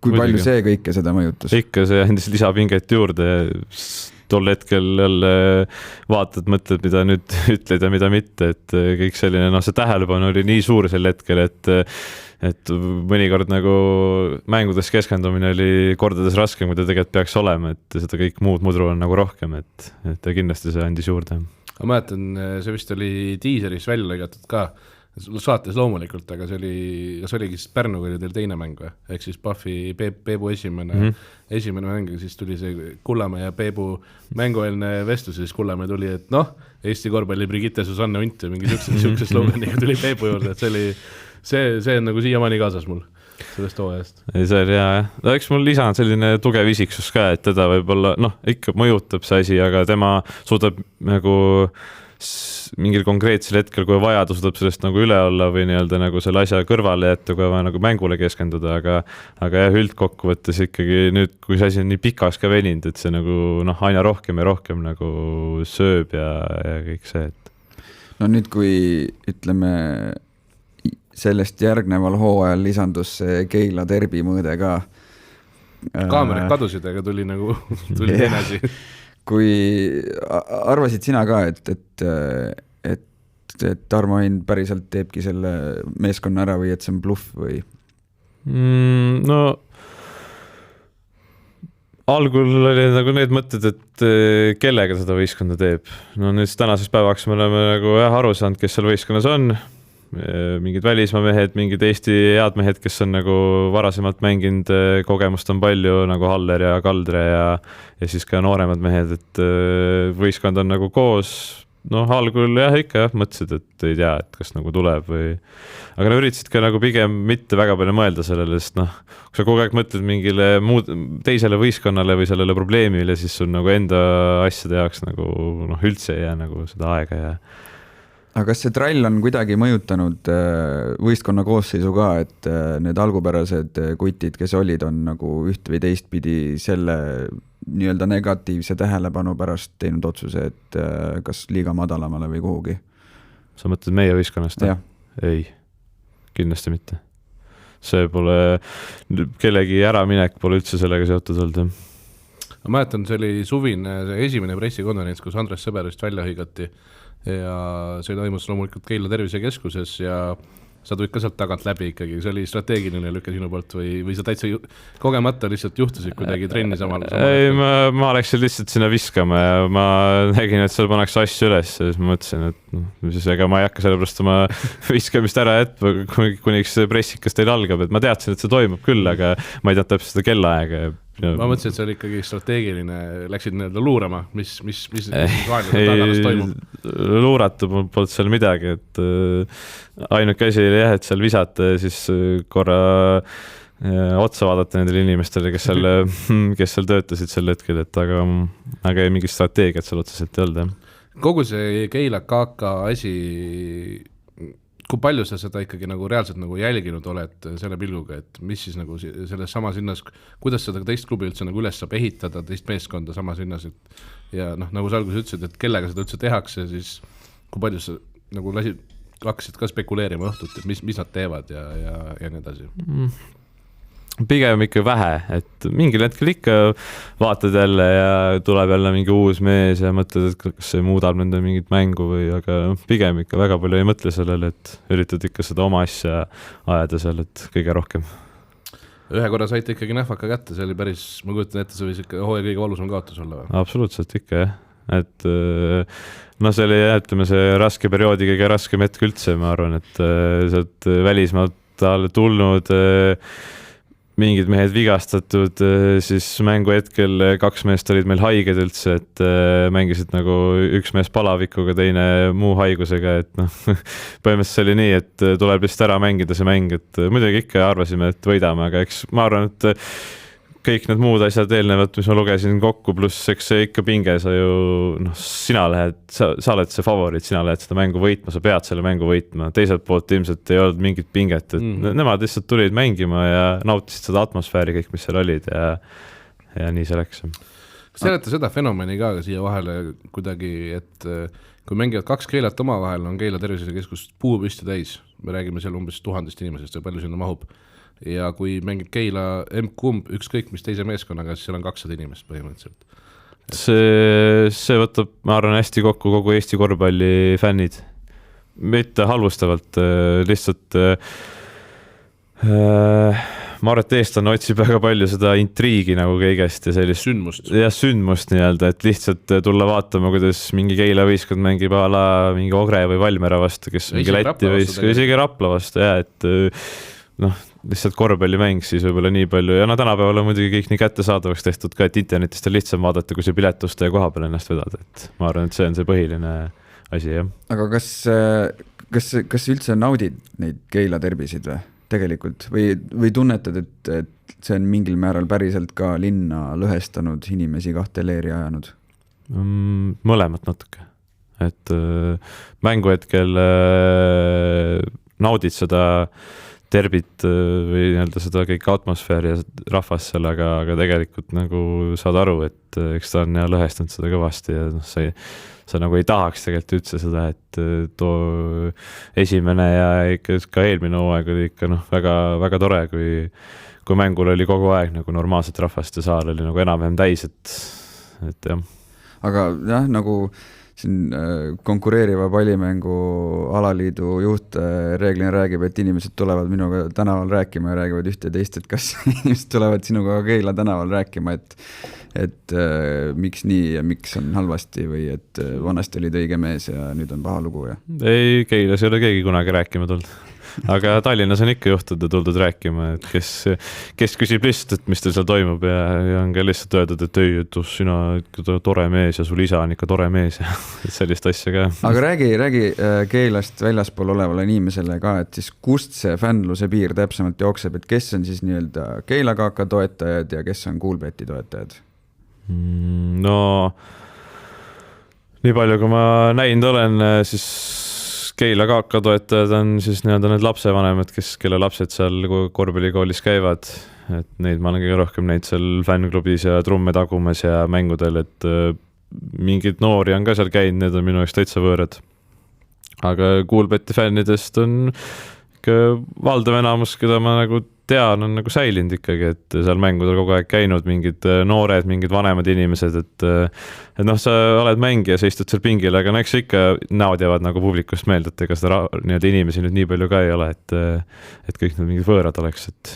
kui palju see kõike seda mõjutas? Ikka see andis lisapinget juurde ja tol hetkel jälle vaatad, mõtled, mida nüüd ütled ja mida mitte, et kõik selline, see tähelepanu oli nii suur sel hetkel, et mõnikord nagu mängudes keskendumine oli kordades raskem, kui ta tegelikult peaks olema, et seda kõik muud mudru on nagu rohkem, et kindlasti see andis juurde. Ma mäletan, see vist oli diiseris välja lõigatud ka, saates loomulikult, aga see oli, kas oligi siis Pärnuga oli teil teine mäng või? Ehk siis Pahvi Peebu esimene mäng, siis tuli see Kullamäe ja Peebu mängueelne vestlus, siis Kullamäe tuli, et Eesti korvpalli Brigitte Susanne Unt ja mingi siukse sloganiga tuli Peebu juurde, et see on nagu siiamaani kaasas mul sellest hooajast. See oli hea, jah. Eks mul lisanud selline tugev isiksus ka, et teda võib-olla, ikka mõjutab see asi, aga tema suudab nagu mingil konkreetsel hetkel, kui vaja, ta suudab sellest nagu üle olla või nii-öelda nagu selle asja kõrvale jätta, kui vaja nagu mängule keskenduda, aga jah, üldkokkuvõttes ikkagi nüüd, kui see asi on nii pikaks ka veninud, et see nagu aina rohkem ja rohkem nagu sööb ja kõik see, et. No nüüd, kui ütleme sellest järgneval hooajal lisandus see Keila derbi mõõde ka. Kaamerad kadusid, aga tuli teine asi. Kui arvasid sina ka, et Tarmo Hein päriselt teebki selle meeskonna ära või et see on bluff või? Algul oli nagu need mõtted, et kellega seda võistkonda teeb. Nüüd tänases päevaks me oleme nagu aru saanud, kes seal võistkonnas on. Mingid välismaa mehed, mingid Eesti head mehed, kes on nagu varasemalt mänginud, kogemust on palju nagu Haller ja Kaldre ja siis ka nooremad mehed, et võistkond on nagu koos. Algul ikka mõtlesid, et ei tea, et kas nagu tuleb või, aga üritasid ka nagu pigem mitte väga palju mõelda sellele, sest kui sa kogu aeg mõtled mingile teisele võistkonnale või sellele probleemile, siis sul nagu enda asjade jaoks nagu üldse ei jää nagu seda aega ja. Aga kas see trall on kuidagi mõjutanud võistkonna koosseisu ka, et need algupärased kutid, kes olid, on nagu üht või teist pidi selle nii-öelda negatiivse tähelepanu pärast teinud otsuse, et kas liiga madalamale või kuhugi? Sa mõtled meie võistkonnast? Ei, kindlasti mitte. See pole, kellegi äraminek pole üldse sellega seotud olnud. Ma mäletan, see oli suvine esimene pressikonverents, kus Andres Sõber vist välja hõigati ja see toimus loomulikult Keila tervisekeskuses ja sa tulid ka sealt tagant läbi ikkagi, see oli strateegiline lükke sinu poolt või sa täitsa kogemata lihtsalt juhtusid kuidagi trenni samal? Ei, ma läksin lihtsalt sinna viskama ja ma nägin, et seal pannakse asju üles ja siis ma mõtlesin, et ega ma ei hakka sellepärast oma viskamist ära jätma, kuniks pressikas teil algab, et ma teadsin, et see toimub küll, aga ma ei tead täpselt seda kellaaega. Ma mõtlesin, et see oli ikkagi strateegiline, läksid nii-öelda luurama, mis tagalas toimub? Luurata polnud seal midagi, et ainuke asi oli jah, et seal visata ja siis korra otsa vaadata nendele inimestele, kes seal töötasid sel hetkel, et aga ei mingit strateegiat seal otseselt ei olnud. Kogu see Keila KK asi, kui palju sa seda ikkagi nagu reaalselt nagu jälginud oled selle pilguga, et mis siis nagu selles samas hinnas, kuidas seda teist klubi üldse nagu üles saab ehitada, teist meeskonda samas hinnas, ja nagu sa alguses ütlesid, et kellega seda üldse tehakse, siis kui palju sa nagu hakkasid ka spekuleerima õhtut, et mis nad teevad ja nii edasi? Pigem ikka vähe, et mingil hetkel ikka vaatad jälle ja tuleb jälle mingi uus mees ja mõtled, et kas see muudab nende mingit mängu või, aga pigem ikka väga palju ei mõtle sellele, et üritad ikka seda oma asja ajada seal, et kõige rohkem. Ühe korra saite ikkagi nähvaka kätte, see oli päris, ma kujutan ette, see võis ikka hooaja kõige valusam kaotus olla või? Absoluutselt ikka, jah. Et see oli, ütleme, see raske perioodi kõige raskem hetk üldse, ma arvan, et sealt välismaalt talle tulnud mingid mehed vigastatud, siis mängu hetkel 2 meest olid meil haiged üldse, et mängisid nagu üks mees palavikuga, teine muu haigusega, et põhimõtteliselt oli nii, et tuleb lihtsalt ära mängida see mäng, et muidugi ikka arvasime, et võidame, aga eks ma arvan, et kõik need muud asjad eelnevad, mis ma lugesin kokku, pluss eks see ikka pinge, sa ju, sina lähed, sa oled see favoriit, sina lähed seda mängu võitma, sa pead selle mängu võitma, teiselt poolt ilmselt ei olnud mingit pinget, et nemad lihtsalt tulid mängima ja nautisid seda atmosfääri kõik, mis seal olid ja nii see läks. Kas te olete seda fenomeni ka siia vahele kuidagi, et kui mängivad 2 Keilat omavahel, on Keila tervisekeskus puu püsti täis, me räägime seal umbes 1000 inimesest ja palju sinna mahub. Ja kui mängib Keila M-kumb ükskõik mis teise meeskonnaga, siis seal on 200 inimest põhimõtteliselt. See võtab, ma arvan, hästi kokku kogu Eesti korvpalli fännid. Mitte halvustavalt, lihtsalt ma arvan, et eestlane otsib väga palju seda intriigi nagu kõigest ja sellist sündmust nii-öelda, et lihtsalt tulla vaatama, kuidas mingi Keila võistkond mängib a la mingi Ogre või Valmera vastu, kes mingi Lätti võistkond, isegi Rapla vastu, et lihtsalt korvpallimäng siis võib-olla nii palju ja tänapäeval on muidugi kõik nii kättesaadavaks tehtud ka, et internetist on lihtsam vaadata, kui see piletuste ja koha peal ennast vedada, et ma arvan, et see on see põhiline asi, jah. Aga kas üldse naudid neid Keila terbisid või tegelikult või tunnetad, et see on mingil määral päriselt ka linna lõhestanud inimesi kahte leeri ajanud? Mõlemat natuke, et mängu hetkel naudid seda terbit või nii-öelda seda kõik atmosfääri ja rahvast seal, aga tegelikult nagu saad aru, et eks ta on lõhestanud seda kõvasti ja sa nagu ei tahaks tegelikult üldse seda, et too esimene ja ikka ka eelmine hooaeg oli ikka väga, väga tore, kui mängul oli kogu aeg nagu normaalset rahvast ja saal oli nagu enam-vähem täis, et jah. Aga jah, nagu siin konkureeriva pallimängu alaliidu juht reeglina räägib, et inimesed tulevad minuga tänaval rääkima ja räägivad ühte ja teist, et kas inimesed tulevad sinuga Keila tänaval rääkima, et miks nii ja miks on halvasti või et vanasti olid õige mees ja nüüd on paha lugu. Ja. Ei, Keilas ei ole keegi kunagi rääkima tulnud. Aga Tallinnas on ikka juhtud ja tuldud rääkima, et kes küsib lihtsalt, et mis teil seal toimub ja on ka lihtsalt öeldud, et ei, et sina ikka tore mees ja sul isa on ikka tore mees ja sellist asja ka. Aga räägi Keilast väljaspool olevale inimesele ka, et siis kust see fännluse piir täpsemalt jookseb, et kes on siis nii-öelda Keila KK toetajad ja kes on Kuulbeti toetajad? No nii palju, kui ma näinud olen, siis Keila KK toetajad on siis nii-öelda need lapsevanemad, kelle lapsed seal korvpallikoolis käivad, et neid ma olen kõige rohkem neid seal fännklubis ja trumme tagumas ja mängudel, et mingid noori on ka seal käinud, need on minu jaoks täitsa võõrad. Aga Kuulbeti fännidest on valdav enamus, keda ma nagu tean, on nagu säilinud ikkagi, et seal mängudel kogu aeg käinud mingid noored, mingid vanemad inimesed, et sa oled mängija, sa istud seal pingil, aga eks ikka näod jäävad nagu publikust meelde, et ega seda inimesi nüüd nii palju ka ei ole, et kõik need mingid võõrad oleks, et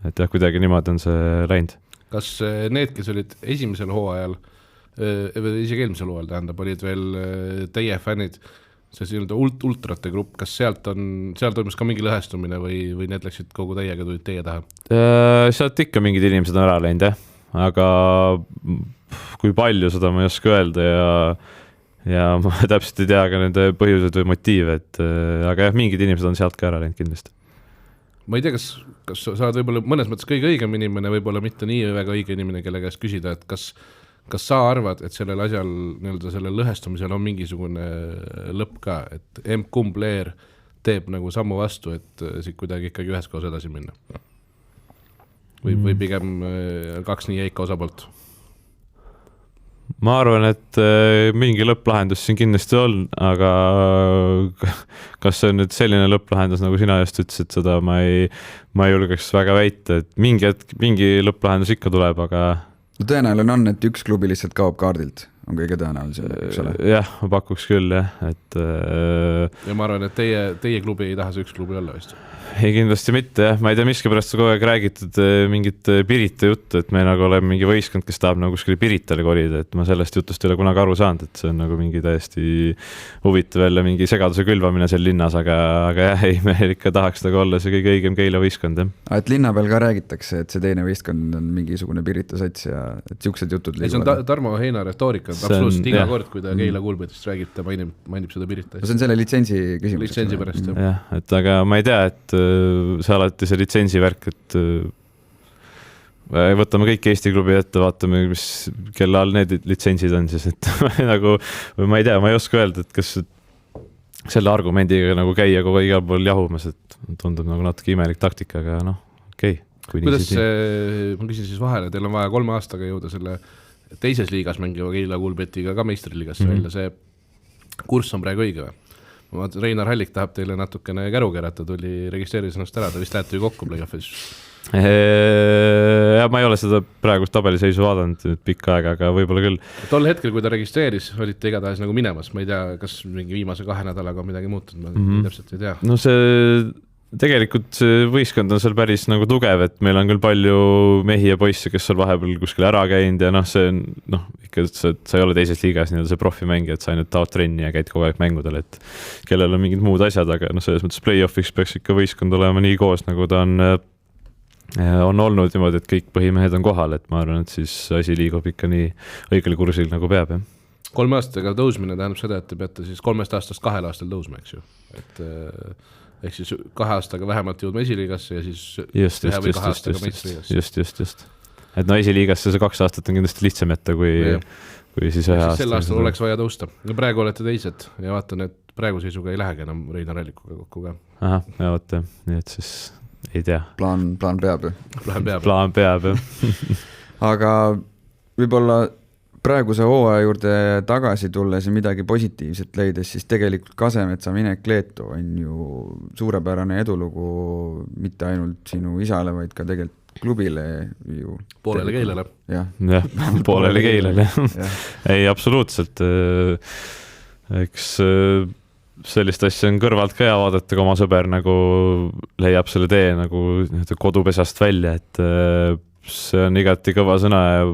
jah, kuidagi niimoodi on see läinud. Kas need, kes olid esimesel hooajal, isegi eelmisel hooajal tähendab, olid veel teie fännid, see ultrate grupp, kas seal toimus ka mingi lõhestumine või need läksid kogu täiega, tulid teie taha? Sealt ikka mingid inimesed on ära läinud, jah. Aga kui palju seda ma ei oska öelda ja ma täpselt ei tea ka nende põhjused või motiive, aga jah, mingid inimesed on sealt ka ära läinud kindlasti. Ma ei tea, kas sa oled võib-olla mõnes mõttes kõige õigem inimene, võib-olla mitte nii väga õige inimene, kelle käest küsida, et kas sa arvad, et sellel asjal, nii-öelda sellel lõhestumisel on mingisugune lõpp ka, et M-kumb leer teeb nagu sammu vastu, et siit kuidagi ikkagi üheskoos edasi minna? Või pigem 2 nii jäika osapoolt? Ma arvan, et mingi lõpplahendus siin kindlasti on, aga kas see on nüüd selline lõpplahendus, nagu sina just ütlesid, seda ma ei julgeks väga väita, et mingi lõpplahendus ikka tuleb, aga no tõenäoline on, et üks klubi lihtsalt kaob kaardilt, on kõige tõenäolisem, eks ole? Jah, ma pakuks küll, jah. Ja ma arvan, et teie klubi ei taha see üks klubi olla vist? Ei, kindlasti mitte, jah. Ma ei tea, miskipärast kogu aeg räägitud mingit Pirita juttu, et me nagu oleme mingi võistkond, kes tahab nagu kuskile Piritale kolida, et ma sellest jutust ei ole kunagi aru saanud, et see on nagu mingi täiesti huvitav jälle mingi segaduse külvamine seal linnas, aga jah, ei, me ikka tahaks nagu olla see kõige õigem Keila võistkond, jah. Et linna peal ka räägitakse, et see teine võistkond on mingisugune Pirita sats ja et siuksed jutud liiguvad. See on Tarmo Heina retoorika, absoluutselt iga kord, kui ta Keila Kuulbetist räägib, ta mainib seda Pirita. See on selle litsentsi küsimus. Litsentsi pärast, jah. Et aga ma ei tea, et see alati see litsentsi värk, et võtame kõik Eesti klubi ette, vaatame, kelle all need litsentsid on siis, et nagu ma ei tea, ma ei oska öelda, et kas selle argumendiga nagu käia kogu igal pool jahumas, et tundub nagu natuke imelik taktika, aga noh, okei. Kuidas ma küsin siis vahele, teil on vaja 3 aastaga jõuda selle teises liigas mängiva Keila Kulbetiga ka meistriliigasse välja, see kurss on praegu õige või? Reinar Hallik tahab teile natukene käru kerata, tuli registreeris ennast ära, ta vist lähete ju kokku play-off'is. Ja ma ei ole seda praegust tabeliseisu vaadanud pikka aega, aga võib-olla küll. Tol hetkel, kui ta registreeris, olite igatahes nagu minemas, ma ei tea, kas mingi viimase 2 nädalaga on midagi muutunud, ma täpselt ei tea. No tegelikult see võistkond on seal päris nagu tugev, et meil on küll palju mehi ja poisse, kes on vahepeal kuskil ära käinud ja noh, see noh, ikka sa ei ole teises liigas nii-öelda see profimängija, et sa ainult taod trenni ja käid kogu aeg mängudel, et kellel on mingid muud asjad, aga noh, selles mõttes play-off'iks peaks ikka võistkond olema nii koos, nagu ta on olnud niimoodi, et kõik põhimehed on kohal, et ma arvan, et siis asi liigub ikka nii õigel kursil nagu peab, jah. 3 aastaga tõusmine tähendab seda, et te peate siis 3 aastast 2 aastal tõusma, eks ju, et ehk siis 2 aastaga vähemalt jõudma esiliigasse ja siis 1 või 2 aastaga meistriliigasse. Just. Et no esiliigasse see 2 aastat on kindlasti lihtsam ette, kui siis 1 aasta. Sel aastal oleks vaja tõusta. No praegu olete teised ja vaatan, et praegu seisuga ei lähegi enam Reinar Hallikuga kokku ka. Ahah, ja vaata, nii et siis ei tea. Plaan peab ju. Plaan peab, jah. Aga võib-olla praeguse hooaja juurde tagasi tulles ja midagi positiivset leides, siis tegelikult Kasemetsa minek Leetu on ju suurepärane edulugu mitte ainult sinu isale, vaid ka tegelikult klubile ju. Poolele Keilale. Jah, poolele Keilale. Ei, absoluutselt. Eks sellist asja on kõrvalt ka hea vaadata, kui oma sõber nagu leiab selle tee nagu kodupesast välja, et see on igati kõva sõna ja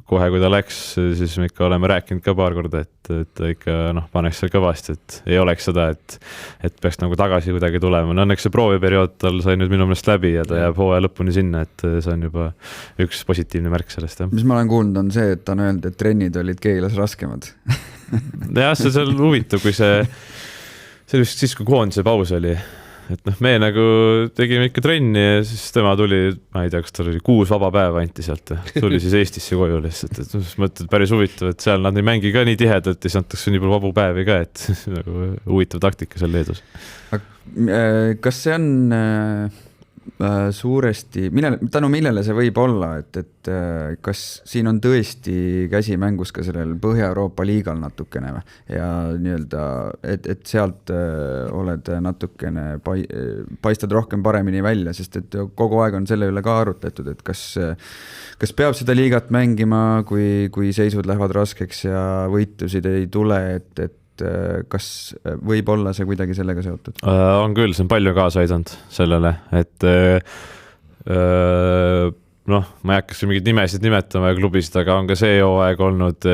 kohe, kui ta läks, siis me ikka oleme rääkinud ka paar korda, et ta ikka paneks seal kõvasti, et ei oleks seda, et peaks nagu tagasi kuidagi tulema. No õnneks see prooviperiood tal sai nüüd minu meelest läbi ja ta jääb hooaja lõpuni sinna, et see on juba üks positiivne märk sellest. Mis ma olen kuulnud, on see, et ta on öelnud, et trennid olid Keilas raskemad. Jah, see on huvitav, kui see vist siis, kui koondise paus oli. Et noh, me nagu tegime ikka trenni ja siis tema tuli, ma ei tea, kas tal oli 6 vaba päeva anti sealt ja tuli siis Eestisse koju lihtsalt, et mõtled päris huvitav, et seal nad ei mängi ka nii tihedalt ja siis antakse nii palju vabu päevi ka, et nagu huvitav taktika seal Leedus. Kas see on suuresti, millele see võib olla, et kas siin on tõesti käsi mängus ka sellel Põhja-Euroopa liigal natukene ja nii-öelda, et sealt oled natukene paistad rohkem paremini välja, sest et kogu aeg on selle üle ka arutletud, et kas peab seda liigat mängima, kui seisud lähevad raskeks ja võitusid ei tule, et kas võib olla see kuidagi sellega seotud? On küll, see on palju kaasa aidanud sellele, et noh, ma ei hakkas mingid nimesid nimetama ja klubisid, aga on ka see hooaeg olnud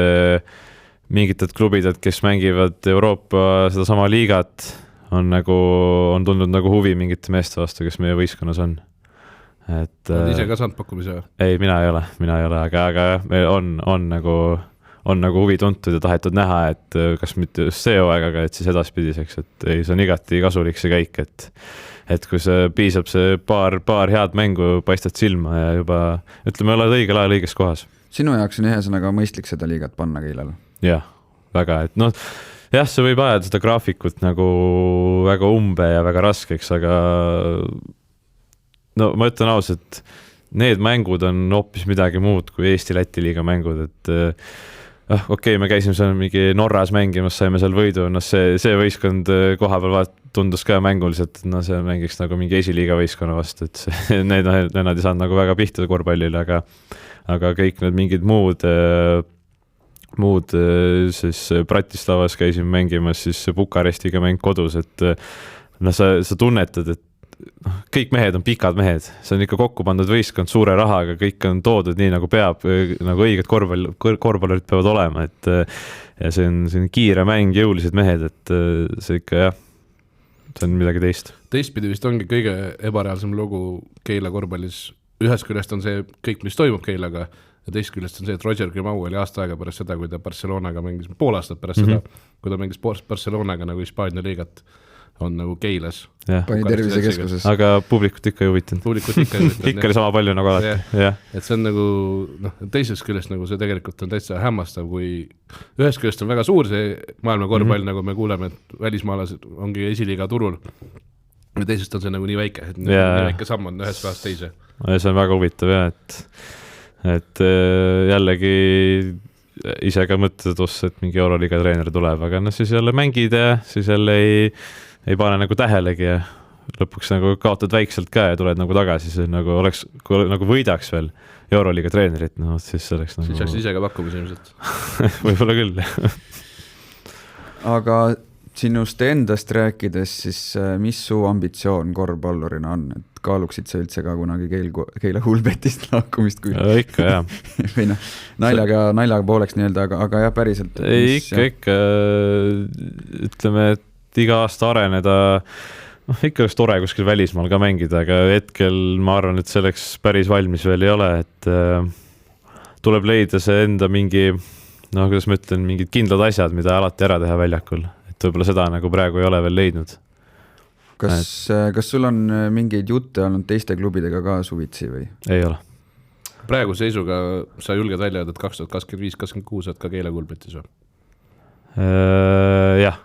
mingid klubid, kes mängivad Euroopa seda sama liigat, on tulnud nagu huvi mingite meeste vastu, kes meie võistkonnas on. On ise ka saanud pakkumise? Ei, mina ei ole, aga meil on nagu huvi tuntud ja tahetud näha, et kas mitte just see hooaeg, aga et siis edaspidiseks, et ei, see on igati kasulik see käik, et kui see piisab see paar head mängu paistad silma ja juba, ütleme, oled õigel ajal õiges kohas. Sinu jaoks on ühesõnaga mõistlik seda liigat panna Keilale? Jah, väga, et noh, jah, see võib ajada seda graafikut nagu väga umbe ja väga raskeks, aga no ma ütlen ausalt, need mängud on hoopis midagi muud kui Eesti-Läti liiga mängud, et okei, me käisime seal mingi Norras mängimas, saime seal võidu, see võistkond koha peal tundus ka mänguliselt, et see mängiks nagu mingi esiliiga võistkonna vastu, et need ei saanud nagu väga pihta korvpallile, aga kõik need mingid muud siis Bratislavas käisime mängimas, siis Bukarestiga mäng kodus, et sa tunnetad, et kõik mehed on pikad mehed, see on ikka kokku pandud võistkond suure rahaga, kõik on toodud nii nagu peab, nagu õiged korvpallurid peavad olema, et ja see on kiire mäng, jõulised mehed, et see ikka jah, see on midagi teist. Teistpidi vist ongi kõige ebareaalsem lugu Keila korvpallis. Ühest küljest on see kõik, mis toimub Keilaga ja teist küljest on see, et Roger Grimau oli aasta aega pärast seda, kui ta Barcelonaga mängis, pool aastat pärast seda, kui ta mängis Barcelonaga nagu Hispaania liigat, on nagu Keilas. pani tervisekeskuses. Aga publikut ikka ei huvitanud. Publikut ikka ei huvitanud. Ikka oli sama palju nagu alati. Et see on nagu, teisest küljest nagu see tegelikult on täitsa hämmastav, kui ühest küljest on väga suur see maailma korvpall, nagu me kuuleme, et välismaalased ongi esiliiga turul. Ja teisest on see nagu nii väike, et nii väike samm on ühest kohast teise. See on väga huvitav, et jällegi ise ka mõtled, et mingi Euroliiga treener tuleb, aga siis jälle mängid ja siis jälle ei pane nagu tähelegi ja lõpuks nagu kaotad väikselt ka ja tuled nagu tagasi, siis nagu oleks, kui nagu võidaks veel Euroliiga treenerit, siis see oleks nagu... Siis saaks ise ka pakkumise ilmselt. Võib-olla küll. Aga sinust endast rääkides, siis mis su ambitsioon korvpallurina on? Et kaaluksid sa üldse ka kunagi Keila Hulbetist lahkumist? Ikka, jah. Või naljaga pooleks nii-öelda, aga jah, päriselt. Ikka. Ütleme, et iga aasta areneda, ikka oleks tore kuskil välismaal ka mängida, aga hetkel ma arvan, et selleks päris valmis veel ei ole, et tuleb leida see enda mingi, kuidas ma ütlen, mingid kindlad asjad, mida alati ära teha väljakul. Võib-olla seda nagu praegu ei ole veel leidnud. Kas sul on mingeid jutte olnud teiste klubidega ka suvitsi või? Ei ole. Praegu seisuga sa julged välja, et 2025-2026 oled ka Keila Kulbetis või? Jah.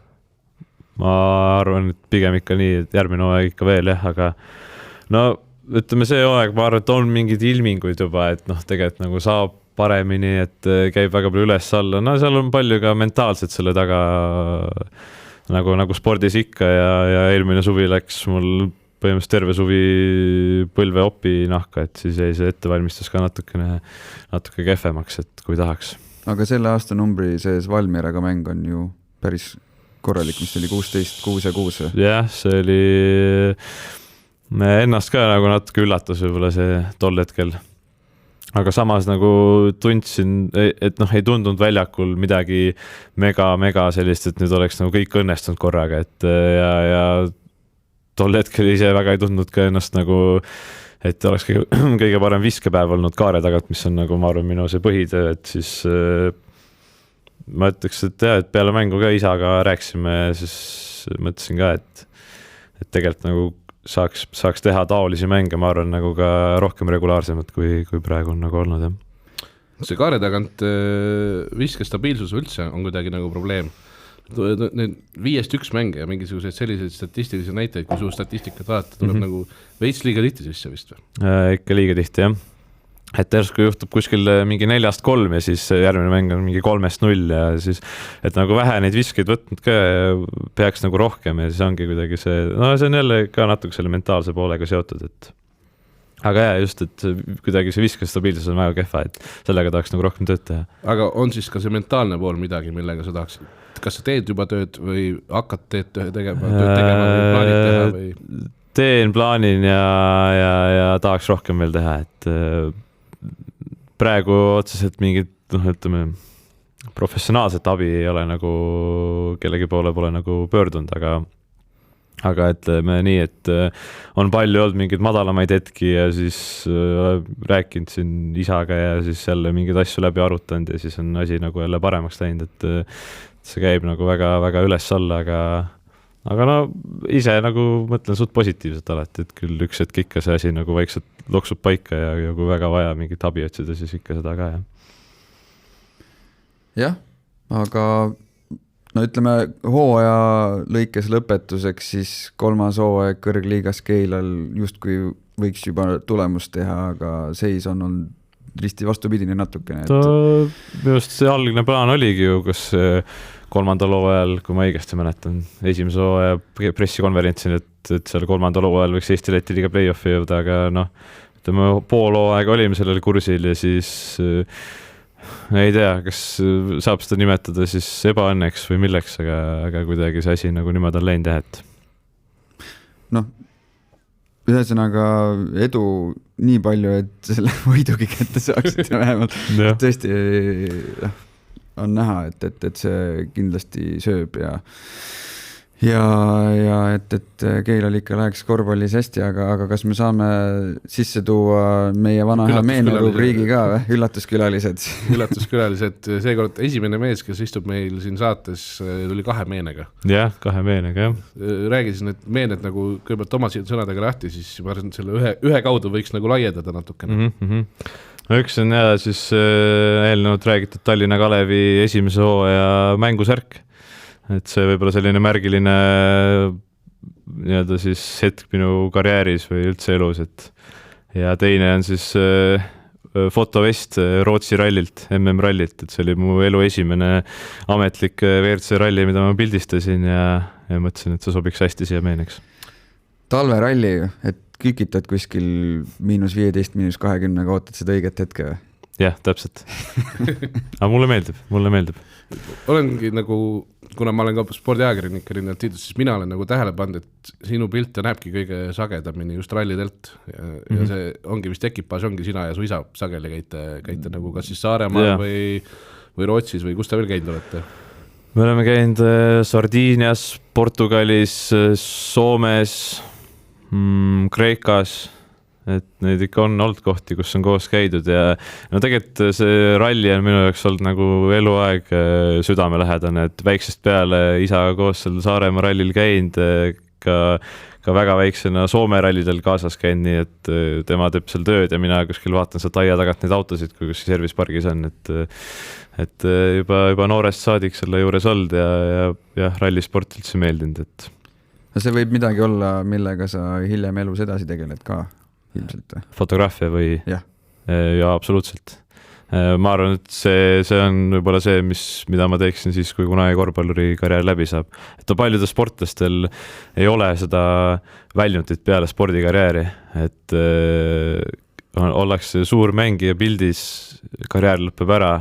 Ma arvan, et pigem ikka nii, et järgmine hooaeg ikka veel, aga ütleme see hooaeg, ma arvan, et on mingid ilminguid juba, et tegelikult nagu saab paremini, et käib väga palju üles-alla. Seal on palju ka mentaalselt selle taga nagu spordis ikka ja eelmine suvi läks mul põhimõtteliselt terve suvi põlve opi nahka, et siis jäi see ettevalmistus ka natuke kehvemaks, et kui tahaks. Aga selle aasta numbri sees Valmieraga mäng on ju päris korralik, mis oli 16, 6 ja 6. Jah, see oli ennast ka nagu natuke üllatus võib-olla see tol hetkel. Aga samas nagu tundsin, et ei tundunud väljakul midagi mega sellist, et nüüd oleks nagu kõik õnnestunud korraga, et ja tol hetkel ise väga ei tundnud ka ennast nagu, et oleks kõige parem viskepäev olnud kaare tagant, mis on nagu, ma arvan, minu see põhitöö, et siis ma ütleks, et et peale mängu ka isaga rääksime, siis mõtlesin ka, et tegelikult nagu saaks teha taolisi mänge, ma arvan, nagu ka rohkem regulaarsemad, kui praegu on nagu olnud, jah. See kaare tagant viske stabiilsus üldse on kuidagi nagu probleem. Need 5-1 mänge ja mingisuguseid selliseid statistilisi näiteid, kui suu statistikat vaadata, tuleb nagu veits liiga tihti sisse vist või? Ikka liiga tihti, jah. Et järsku juhtub kuskil mingi 4-3 ja siis järgmine mäng on mingi 3-0 ja siis, et nagu vähe neid viskeid võtnud ka peaks nagu rohkem ja siis ongi kuidagi see on jälle ka natuke selle mentaalse poolega seotud, et aga just, et kuidagi see viske stabiilsus on väga kehva, et sellega tahaks nagu rohkem tööd teha. Aga on siis ka see mentaalne pool midagi, millega sa tahaksid? Kas sa teed juba tööd või hakkad tööd tegema või plaanid teha või? Teen, plaanin ja tahaks rohkem veel teha, et praegu otseselt mingit, ütleme, professionaalset abi ei ole nagu kellegi poole pole nagu pöördunud, aga ütleme nii, et on palju olnud mingeid madalamaid hetki ja siis rääkinud siin isaga ja siis jälle mingeid asju läbi arutanud ja siis on asi nagu jälle paremaks läinud, et see käib nagu väga üles-alla, aga ise nagu mõtlen suht positiivselt alati, et küll üks hetk ikka see asi nagu vaikselt loksub paika ja kui väga vaja mingit abi otsida, siis ikka seda ka, jah. Jah, aga ütleme hooaja lõikes lõpetuseks, siis 3. hooaeg kõrgliigas Keilal justkui võiks juba tulemust teha, aga seis on olnud risti vastupidine natukene. Just see algne plaan oligi ju, kas 3. hooajal, kui ma õigesti mäletan, esimese hooaja pressikonverentsin, et seal 3. hooajal võiks Eesti-Läti liiga play-offi jõuda, aga ütleme, pool hooaega olime sellel kursil ja siis ei tea, kas saab seda nimetada siis ebaõnneks või milleks, aga kuidagi see asi nagu niimoodi on läinud jah, et ühesõnaga edu nii palju, et selle võidugi kätte saaksid vähemalt tõesti on näha, et see kindlasti sööb ja et Keilal ikka läheks korvpallis hästi, aga kas me saame sisse tuua meie vana hea meene rubriigi ka või? Üllatuskülalised. Seekord esimene mees, kes istub meil siin saates, tuli 2 meenega. Jah, 2 meenega, jah. Räägi siis need meened nagu kõigepealt oma sõnadega lahti, siis ma arvan, et selle ühe kaudu võiks nagu laiendada natukene. No üks on jah siis eelnevalt räägitud Tallinna Kalevi esimese hooaja mängusärk. Et see võib-olla selline märgiline nii-öelda siis hetk minu karjääris või üldse elus, et ja teine on siis fotovest Rootsi rallilt, MM-rallilt, et see oli mu elu esimene ametlik WRC ralli, mida ma pildistasin ja mõtlesin, et see sobiks hästi siia meeneks. Talveralli, et kükitad kuskil -15, -20, ootad seda õiget hetke või? Jah, täpselt. Aga mulle meeldib. Olengi nagu, kuna ma olen ka spordiajakirjanik erinevad tiidus, siis mina olen nagu tähele pannud, et sinu pilte näebki kõige sagedamini just rallidelt ja see ongi vist ekipaaž, ongi sina ja su isa sageli käite nagu kas siis Saaremaal või Rootsis või kus te veel käinud olete? Me oleme käinud Sardiinias, Portugalis, Soomes, Kreekas, et neid ikka on olnud kohti, kus on koos käidud ja no tegelikult see ralli on minu jaoks olnud nagu eluaeg südamelähedane, et väiksest peale isaga koos seal Saaremaa rallil käinud, ka väga väiksena Soome rallidel kaasas käinud, nii et tema teeb seal tööd ja mina kuskil vaatan sealt aia tagant neid autosid, kui kuskil servispargis on, et juba noorest saadik selle juures olnud ja rallisport üldse meeldinud, et see võib midagi olla, millega sa hiljem elus edasi tegeled ka ilmselt või? Fotograafia või? Ja, absoluutselt. Ma arvan, et see on võib-olla see, mida ma teeksin siis, kui kunagi korvpalluri karjäär läbi saab. Et paljudel sportlastel ei ole seda väljundit peale spordikarjääri, et ollakse suur mängija pildis, karjäär lõpeb ära,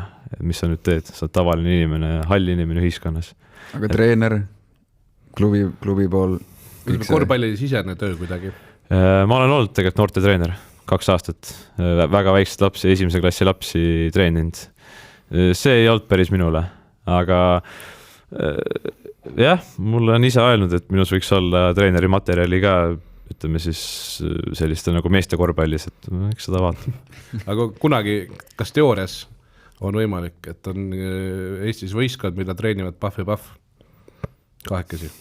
mis sa nüüd teed, sa oled tavaline inimene, hall inimene ühiskonnas. Aga treener, klubi pool? Korvpalli sisene töö kuidagi? Ma olen olnud tegelikult noortetreener 2 aastat, väga väikseid lapsi, esimese klassi lapsi treeninud. See ei olnud päris minule, aga jah, mulle on ise öelnud, et minus võiks olla treeneri materjali ka, ütleme siis selliste nagu meeste korvpallis, et eks seda vaata. Aga kunagi, kas teoorias on võimalik, et on Eestis võistkond, mida treenivad Pahv ja Pahv kahekesi?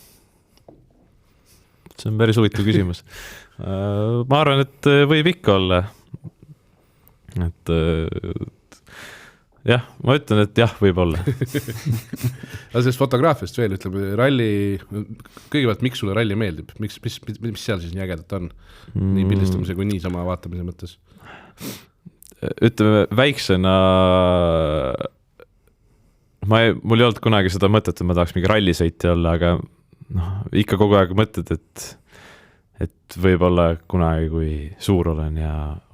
See on päris huvitav küsimus. Ma arvan, et võib ikka olla. Et jah, ma ütlen, et jah, võib olla. Aga sellest fotograafiast veel, ütleme, ralli, kõigepealt miks sulle ralli meeldib? Mis seal siis nii ägedat on? Nii pildistamise kui niisama vaatamise mõttes? Ütleme, väiksena mul ei olnud kunagi seda mõtet, et ma tahaks mingi rallisõitja olla, aga ikka kogu aeg mõtled, et võib-olla kunagi, kui suur olen ja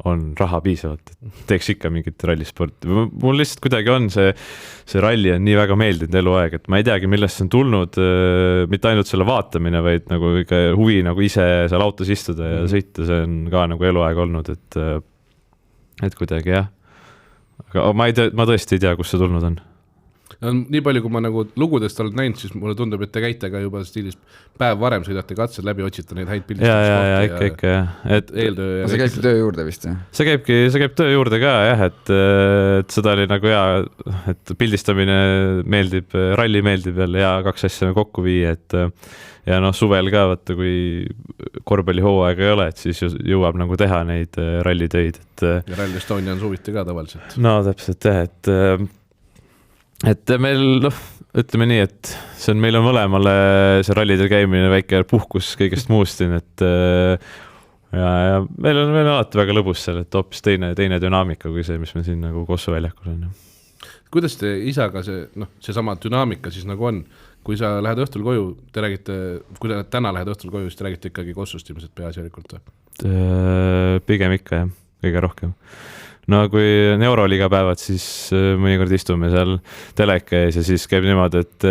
on raha piisavalt, et teeks ikka mingit rallisporti. Mul lihtsalt kuidagi on see ralli on nii väga meeldinud eluaeg, et ma ei teagi, millest see on tulnud, mitte ainult selle vaatamine, vaid nagu ikka huvi nagu ise seal autos istuda ja sõita, see on ka nagu eluaeg olnud, et kuidagi jah. Aga ma tõesti ei tea, kus see tulnud on. Nii palju, kui ma nagu lugudest olen näinud, siis mulle tundub, et te käite ka juba stiilis päev varem sõidate katsed läbi, otsite neid häid pildistuskohti ikka, jah. Eeltöö. See käib töö juurde vist, jah? See käib töö juurde ka, jah, et seda oli nagu hea, et pildistamine meeldib, ralli meeldib jälle ja 2 asja kokku viia, et ja suvel ka, vaata, kui korvpallihooaega ei ole, et siis jõuab nagu teha neid rallitöid. Ja Rally Estonia on suviti ka tavaliselt. No täpselt, jah, et meil, ütleme nii, et meil on mõlemale see rallidel käimine väike puhkus kõigest muust siin, et ja meil on alati väga lõbus seal, et hoopis teine dünaamika kui see, mis me siin nagu Kossu väljakul on. Kuidas te isaga see sama dünaamika siis nagu on? Kui sa lähed õhtul koju, kui sa täna lähed õhtul koju, siis te räägite ikkagi Kossust ilmselt peaasjalikult? Pigem ikka, jah, kõige rohkem. No kui on Euroliiga päevad, siis mõnikord istume seal teleka ees ja siis käib niimoodi, et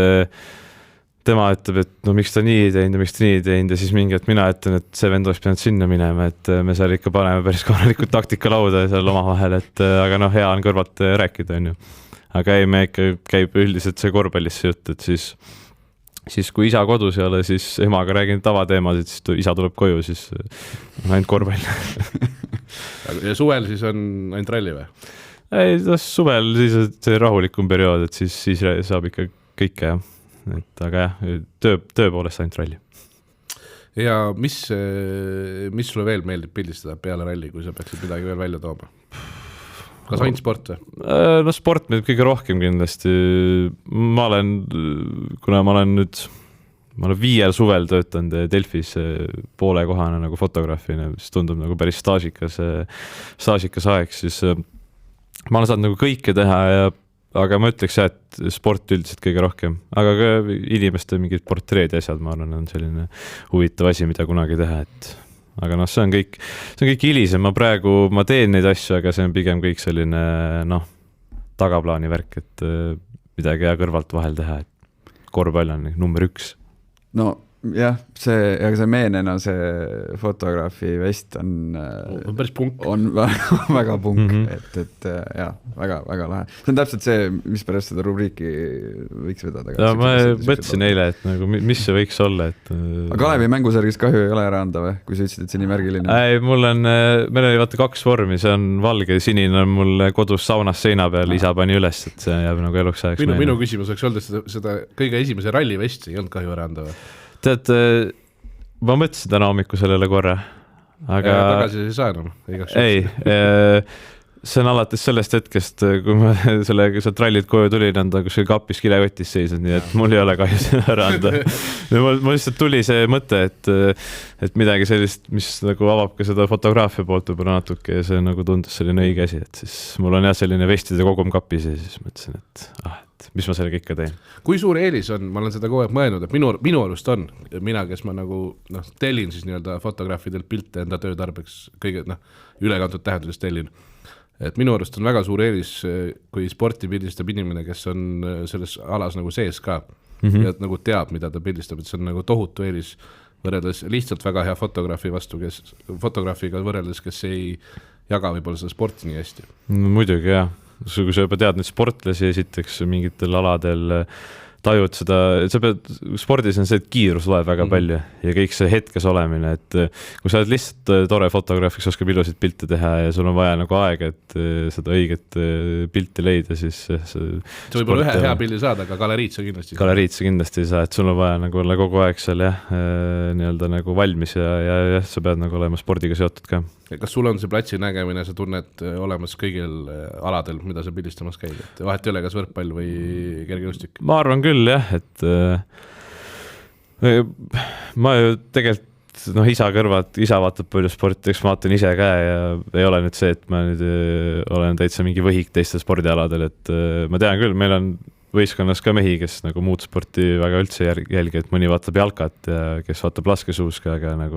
tema ütleb, et miks ta nii teinud ja miks ta nii teinud ja siis mingi, et mina ütlen, et see vend oleks pidanud sinna minema, et me seal ikka paneme päris korralikult taktikalauda seal omavahel, et aga hea on kõrvalt rääkida, on ju. Aga me ikka käib üldiselt see korvpallisse jutt, et siis siis kui isa kodus ei ole, siis emaga räägin tavateemasid, siis isa tuleb koju, siis ainult korvpall. Ja suvel siis on ainult ralli või? Ei, suvel siis see rahulikum periood, et siis saab ikka kõike, jah. Et, aga jah, töö poolest ainult ralli. Ja mis sulle veel meeldib pildistada peale ralli, kui sa peaksid midagi veel välja tooma? Kas ainult sport või? No sport meeldib kõige rohkem kindlasti. Ma olen 5 suvel töötanud Delfis poole kohana nagu fotograafina, mis tundub nagu päris staažikas aeg, siis ma olen saanud nagu kõike teha, aga ma ütleks, et sport üldiselt kõige rohkem, aga ka inimeste mingid portreed ja asjad, ma arvan, on selline huvitav asi, mida kunagi teha, aga see on kõik hilisem, ma teen neid asju, aga see on pigem kõik selline tagaplaani värk, et midagi hea kõrvalt vahel teha, et korvpall on number 1. No jah, see meenena see fotograafi vest on päris punk. On väga punk, et jah, väga lahe. See on täpselt see, mis pärast seda rubriiki võiks vedada. Ja ma mõtlesin eile, et nagu, mis see võiks olla. Aga Kalevi mängusärgis kahju ei ole ära anda või? Kui sa ütlesid, et see nii märgiline? Ei, meil oli vaata 2 vormi, see on valge, sinine on mul kodus saunas seina peal, isa pani üles, et see jääb nagu eluks ajaks meelde. Minu küsimus oleks olnud, et seda kõige esimese ralli vesti ei olnud kahju ära anda või? Tead, ma mõtlesin täna hommiku sellele korra, aga... Tagasi ei saa enam? Ei, see on alates sellest hetkest, kui ma sealt rallit koju tulin, anda kuskil kapis kilekotis seisnud, nii et mul ei ole kahju seda ära anda. Mul lihtsalt tuli see mõte, et midagi sellist, mis nagu avab ka seda fotograafia poolt võib-olla natuke ja see nagu tundus selline õige asi, et siis mul on jah selline vestide kogum kapis ja siis mõtlesin, et mis ma sellega ikka teen. Kui suur eelis on, ma olen seda kogu aeg mõelnud, et minu arust on, mina, kes ma nagu tellin siis nii-öelda fotograafidelt pilte enda töötarbeks kõige ülekantud tähenduses tellin. Et minu arust on väga suur eelis, kui sporti pildistab inimene, kes on selles alas nagu sees ka ja nagu teab, mida ta pildistab, et see on nagu tohutu eelis võrreldes lihtsalt väga hea fotograafiga võrreldes, kes ei jaga võib-olla seda sporti nii hästi. Muidugi jah, kui sa juba tead neid sportlasi esiteks mingitel aladel tajud seda, spordis on see, et kiirus loeb väga palju ja kõik see hetkes olemine, et kui sa oled lihtsalt tore fotograafiks, oskab ilusid pilte teha ja sul on vaja nagu aega, et seda õiget pilti leida, siis see võib olla ühe hea pildi saada, aga galeriid sa kindlasti ei saa, et sul on vaja nagu olla kogu aeg seal nii-öelda nagu valmis ja sa pead nagu olema spordiga seotud ka. Kas sul on see platsi nägemine, sa tunned olemas kõigil aladel, mida sa pildistamas käid? Vahet ei ole, kas võrkpall või kergejõustik? Ma arvan küll jah, et ma ju tegelikult isa kõrvalt, isa vaatab palju sporti, eks ma vaatan ise ka ja ei ole nüüd see, et ma nüüd olen täitsa mingi võhik teistel spordialadel, et ma tean küll, meil on võistkonnas ka mehi, kes nagu muud sporti väga üldse jälgi, et mõni vaatab jalkat ja kes vaatab laskesuuska, aga nagu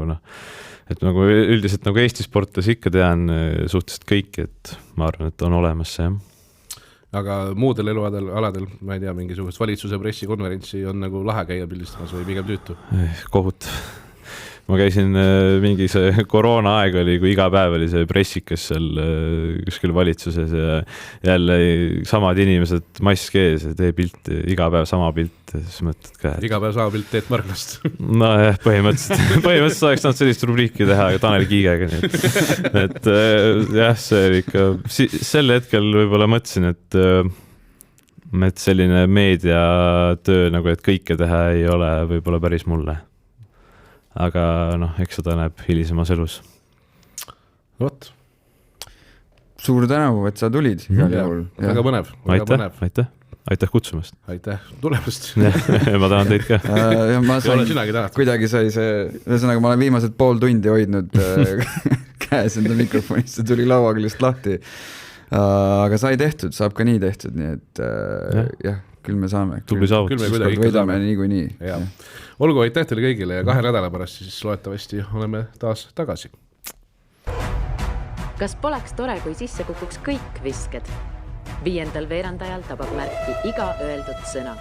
et nagu üldiselt nagu Eesti sportlasi ikka tean suhteliselt kõik, et ma arvan, et on olemas see. Aga muudel elualadel, ma ei tea, mingisugust valitsuse pressikonverentsi on nagu lahe käia pildistamas või pigem tüütu? Kohutav. Ma käisin mingi see koroona aeg oli, kui iga päev oli see pressikas seal kuskil valitsuses ja jälle samad inimesed mask ees ja tee pilti, iga päev sama pilt. Siis mõtled ka, iga päev sama pilt teed Marglast. No jah, põhimõtteliselt oleks saanud sellist rubriiki teha Tanel Kiigega. Et jah, see oli ikka, sel hetkel võib-olla mõtlesin, et selline meediatöö nagu, et kõike teha ei ole võib-olla päris mulle. Aga eks seda näeb hilisemas elus. Võt. Suur tänu, et sa tulid. Väga põnev. Aitäh kutsumast. Aitäh tulemast. Ma tänan teid ka. Ma sain, kuidagi sai see, ühesõnaga ma olen viimased pool tundi hoidnud käes enda mikrofonist, see tuli laua küljest lahti. Aga sai tehtud, saab ka nii tehtud, nii et jah, küll me saame. Tubli saavutus. Võidame niikuinii. Olgu, aitäh teile kõigile ja 2 nädala pärast siis loetavasti oleme taas tagasi. Kas poleks tore, kui sisse kukuks kõik visked? 5. veerandajal tabab märki iga öeldud sõna.